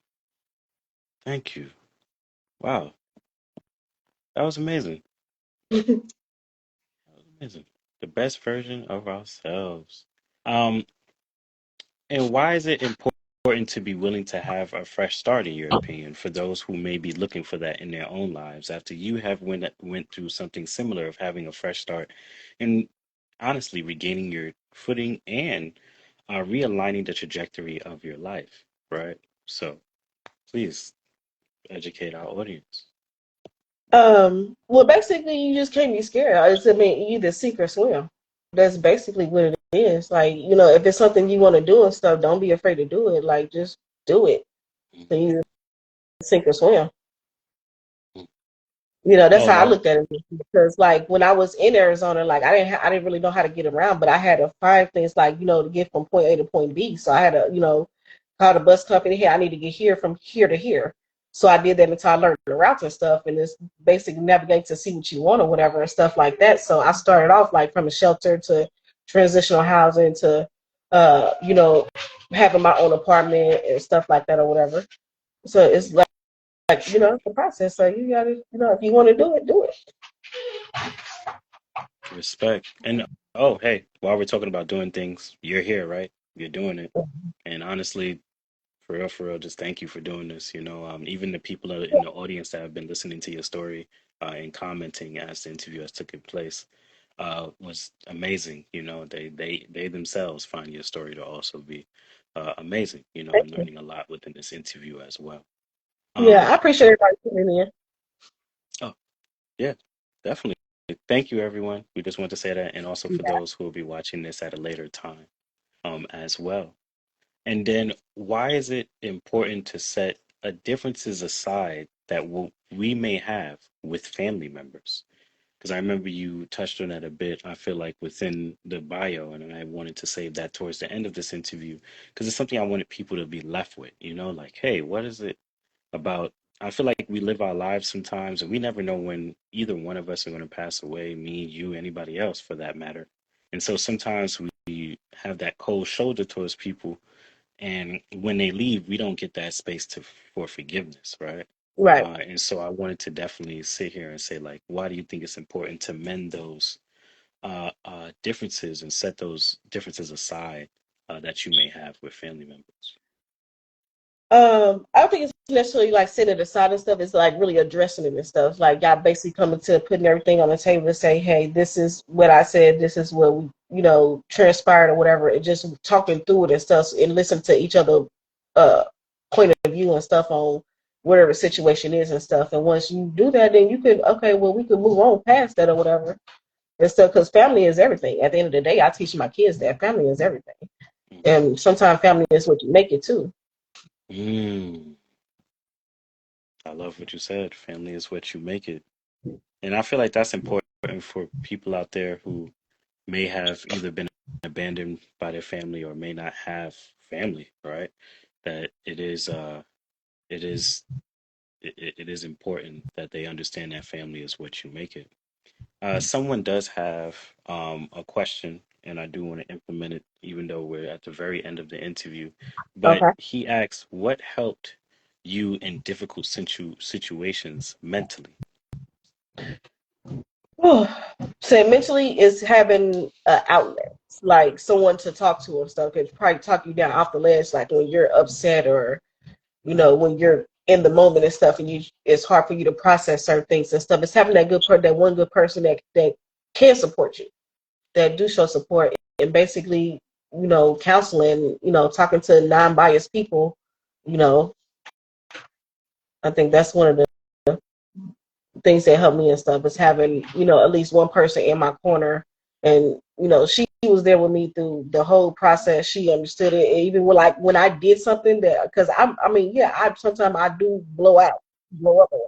[SPEAKER 1] thank you. Wow, that was amazing. That was amazing. The best version of ourselves. Um, and why is it important to be willing to have a fresh start, in your opinion, for those who may be looking for that in their own lives after you have went through something similar of having a fresh start and honestly regaining your footing and realigning the trajectory of your life, right? So please educate our audience.
[SPEAKER 2] Well, basically, you just can't be scared. I mean, you either sink or swim. That's basically what it is. Like, if it's something you want to do and stuff, don't be afraid to do it. Like, just do it.
[SPEAKER 1] Mm,
[SPEAKER 2] So you sink or swim.
[SPEAKER 1] mm.
[SPEAKER 2] That's
[SPEAKER 1] Oh,
[SPEAKER 2] how I
[SPEAKER 1] love.
[SPEAKER 2] looked at it because, like, when I was in Arizona, like, I didn't really know how to get around, but I had to find things like, to get from point A to point B. So I had to, call the bus company. Hey, I need to get here from here to here. So I did that until I learned the routes and stuff, and it's basically navigate to see what you want or whatever and stuff like that. So I started off like from a shelter to transitional housing to, having my own apartment and stuff like that or whatever. So it's like the process. So you gotta, if you want to do it, do it.
[SPEAKER 1] Respect. And oh, hey, while we're talking about doing things, you're here, right? You're doing it. And honestly, for real, just thank you for doing this. Even the people in the audience that have been listening to your story and commenting as the interview has taken place was amazing. They themselves find your story to also be amazing.
[SPEAKER 2] Thank
[SPEAKER 1] And
[SPEAKER 2] you.
[SPEAKER 1] learning a lot within this interview as well.
[SPEAKER 2] Yeah,
[SPEAKER 1] Um,
[SPEAKER 2] I appreciate everybody tuning in.
[SPEAKER 1] oh, yeah, definitely. Thank you, everyone. We just want to say that, and also for
[SPEAKER 2] Yeah.
[SPEAKER 1] those who will be watching this at a later time, as well. And then, why is it important to set differences aside that we may have with family members? Because I remember you touched on that a bit, I feel like within the bio, and I wanted to save that towards the end of this interview because it's something I wanted people to be left with, like, hey, what is it about? I feel like we live our lives sometimes and we never know when either one of us are going to pass away, me, you, anybody else for that matter. And so sometimes we have that cold shoulder towards people, and when they leave, we don't get that space for forgiveness, right?
[SPEAKER 2] Right.
[SPEAKER 1] And so I wanted to definitely sit here and say, like, why do you think it's important to mend those differences and set those differences aside that you may have with family members?
[SPEAKER 2] I think it's necessarily like setting it aside and stuff. It's like really addressing it and stuff. Like y'all basically coming to putting everything on the table to say, hey, this is what I said, this is what we, transpired or whatever. And just talking through it and stuff and listen to each other point of view and stuff on whatever the situation is and stuff. And once you do that, then you can, okay, well, we can move on past that or whatever. And stuff, because family is everything. At the end of the day, I teach my kids that family is everything. And sometimes family is what you make it too.
[SPEAKER 1] Mm, I love what you said. Family is what you make it. And I feel like that's important for people out there who may have either been abandoned by their family or may not have family, right? That it is it is important that they understand that family is what you make it. Someone does have a question, and I do want to implement it, even though we're at the very end of the interview. But
[SPEAKER 2] Okay.
[SPEAKER 1] he asks, "What helped you in difficult situations mentally?"
[SPEAKER 2] So mentally is having outlets, like someone to talk to and stuff. Can probably talk you down off the ledge, like when you're upset or when you're in the moment and stuff, and it's hard for you to process certain things and stuff. It's having that one good person that can support you, that do show support, and basically counseling, talking to non-biased people. You know, I think that's one of the things that helped me and stuff is having at least one person in my corner, and she was there with me through the whole process. She understood it, and even when I did something that, because I mean, yeah, I sometimes I do blow up or whatever,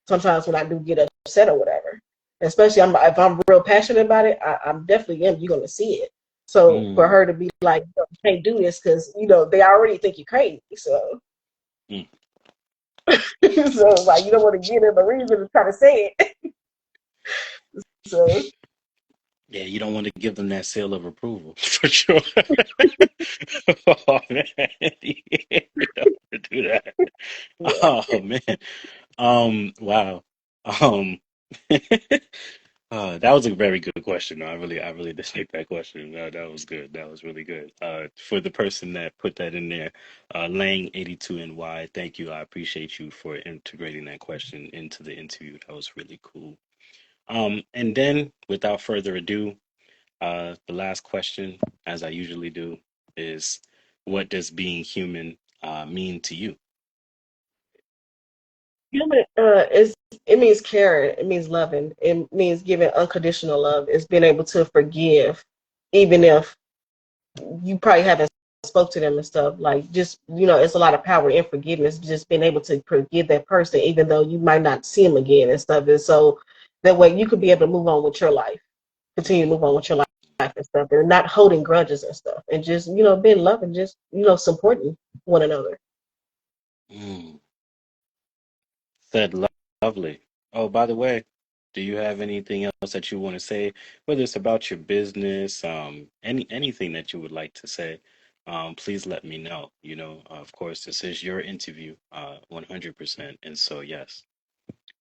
[SPEAKER 2] sometimes when I do get upset or whatever, especially if I'm real passionate about it, I'm definitely am, you're gonna see it. So for
[SPEAKER 1] Mm,
[SPEAKER 2] her to be like, you can't do this because they already think you're crazy, so
[SPEAKER 1] mm.
[SPEAKER 2] so like you don't want to give them a reason to try to say it. So
[SPEAKER 1] Yeah, you don't want to give them that seal of approval for sure. Oh man, yeah, you don't want to do that.
[SPEAKER 2] yeah.
[SPEAKER 1] Oh man. Wow. Um, that was a very good question. I really did like that question. That was good. That was really good. For the person that put that in there, Lang 82NY, thank you. I appreciate you for integrating that question into the interview. That was really cool. And then without further ado, the last question, as I usually do, is what does being human mean to you?
[SPEAKER 2] Human is it means caring, it means loving, it means giving unconditional love. It's being able to forgive, even if you probably haven't spoke to them and stuff. Like just it's a lot of power in forgiveness. Just being able to forgive that person, even though you might not see them again and stuff. And so that way you could be able to move on with your life, continue to move on with your life and stuff, and not holding grudges and stuff, and just being loving, just supporting one another.
[SPEAKER 1] Mm. Said lovely. Oh, by the way, do you have anything else that you want to say, whether it's about your business, anything that you would like to say? Please let me know. Of course, this is your interview, 100%. And so, yes,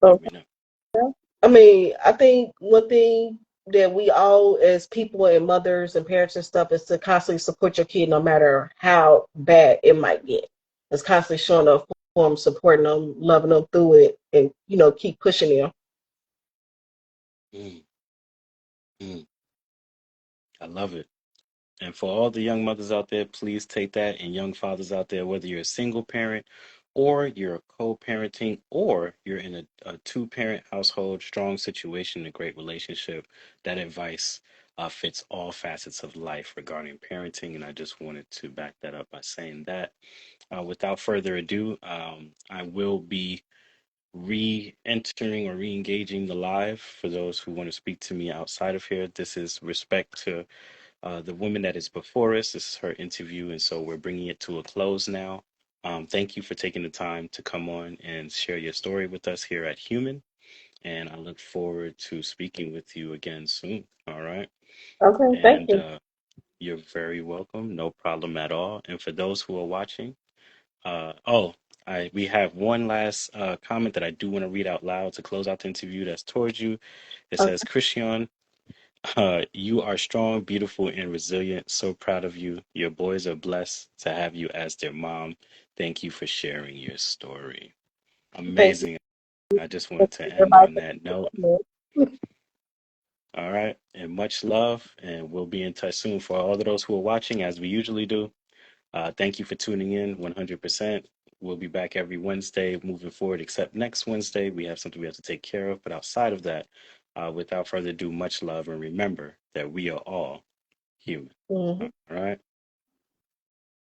[SPEAKER 1] let me know.
[SPEAKER 2] I mean, I think one thing that we all, as people and mothers and parents and stuff, is to constantly support your kid no matter how bad it might get. It's constantly showing up for them, supporting them, loving them through it, and keep pushing them.
[SPEAKER 1] Mm, mm, I love it. And for all the young mothers out there, please take that, and young fathers out there, whether you're a single parent or you're co-parenting or you're in a two-parent household, strong situation, a great relationship, that advice fits all facets of life regarding parenting. And I just wanted to back that up by saying that. Without further ado, I will be re-entering or re-engaging the live for those who want to speak to me outside of here. This is respect to the woman that is before us. This is her interview, and so we're bringing it to a close now. Thank you for taking the time to come on and share your story with us here at Human, and I look forward to speaking with you again soon. All right,
[SPEAKER 2] Okay, thank
[SPEAKER 1] and
[SPEAKER 2] you.
[SPEAKER 1] you're very welcome. No problem at all. And for those who are watching, oh, we have one last comment that I do want to read out loud to close out the interview. That's towards you. It says,
[SPEAKER 2] Okay.
[SPEAKER 1] Crishion. You are strong, beautiful, and resilient. So proud of you. Your boys are blessed to have you as their mom. Thank you for sharing your story.
[SPEAKER 2] Thank
[SPEAKER 1] Amazing. I just
[SPEAKER 2] you.
[SPEAKER 1] wanted to end
[SPEAKER 2] Everybody
[SPEAKER 1] on that note.
[SPEAKER 2] for
[SPEAKER 1] All right. And much love. And we'll be in touch soon. For all of those who are watching, as we usually do, thank you for tuning in 100%. We'll be back every Wednesday moving forward, except next Wednesday. We have something we have to take care of. But outside of that, without further ado, much love. And remember that we are all human.
[SPEAKER 2] Mhm.
[SPEAKER 1] All right.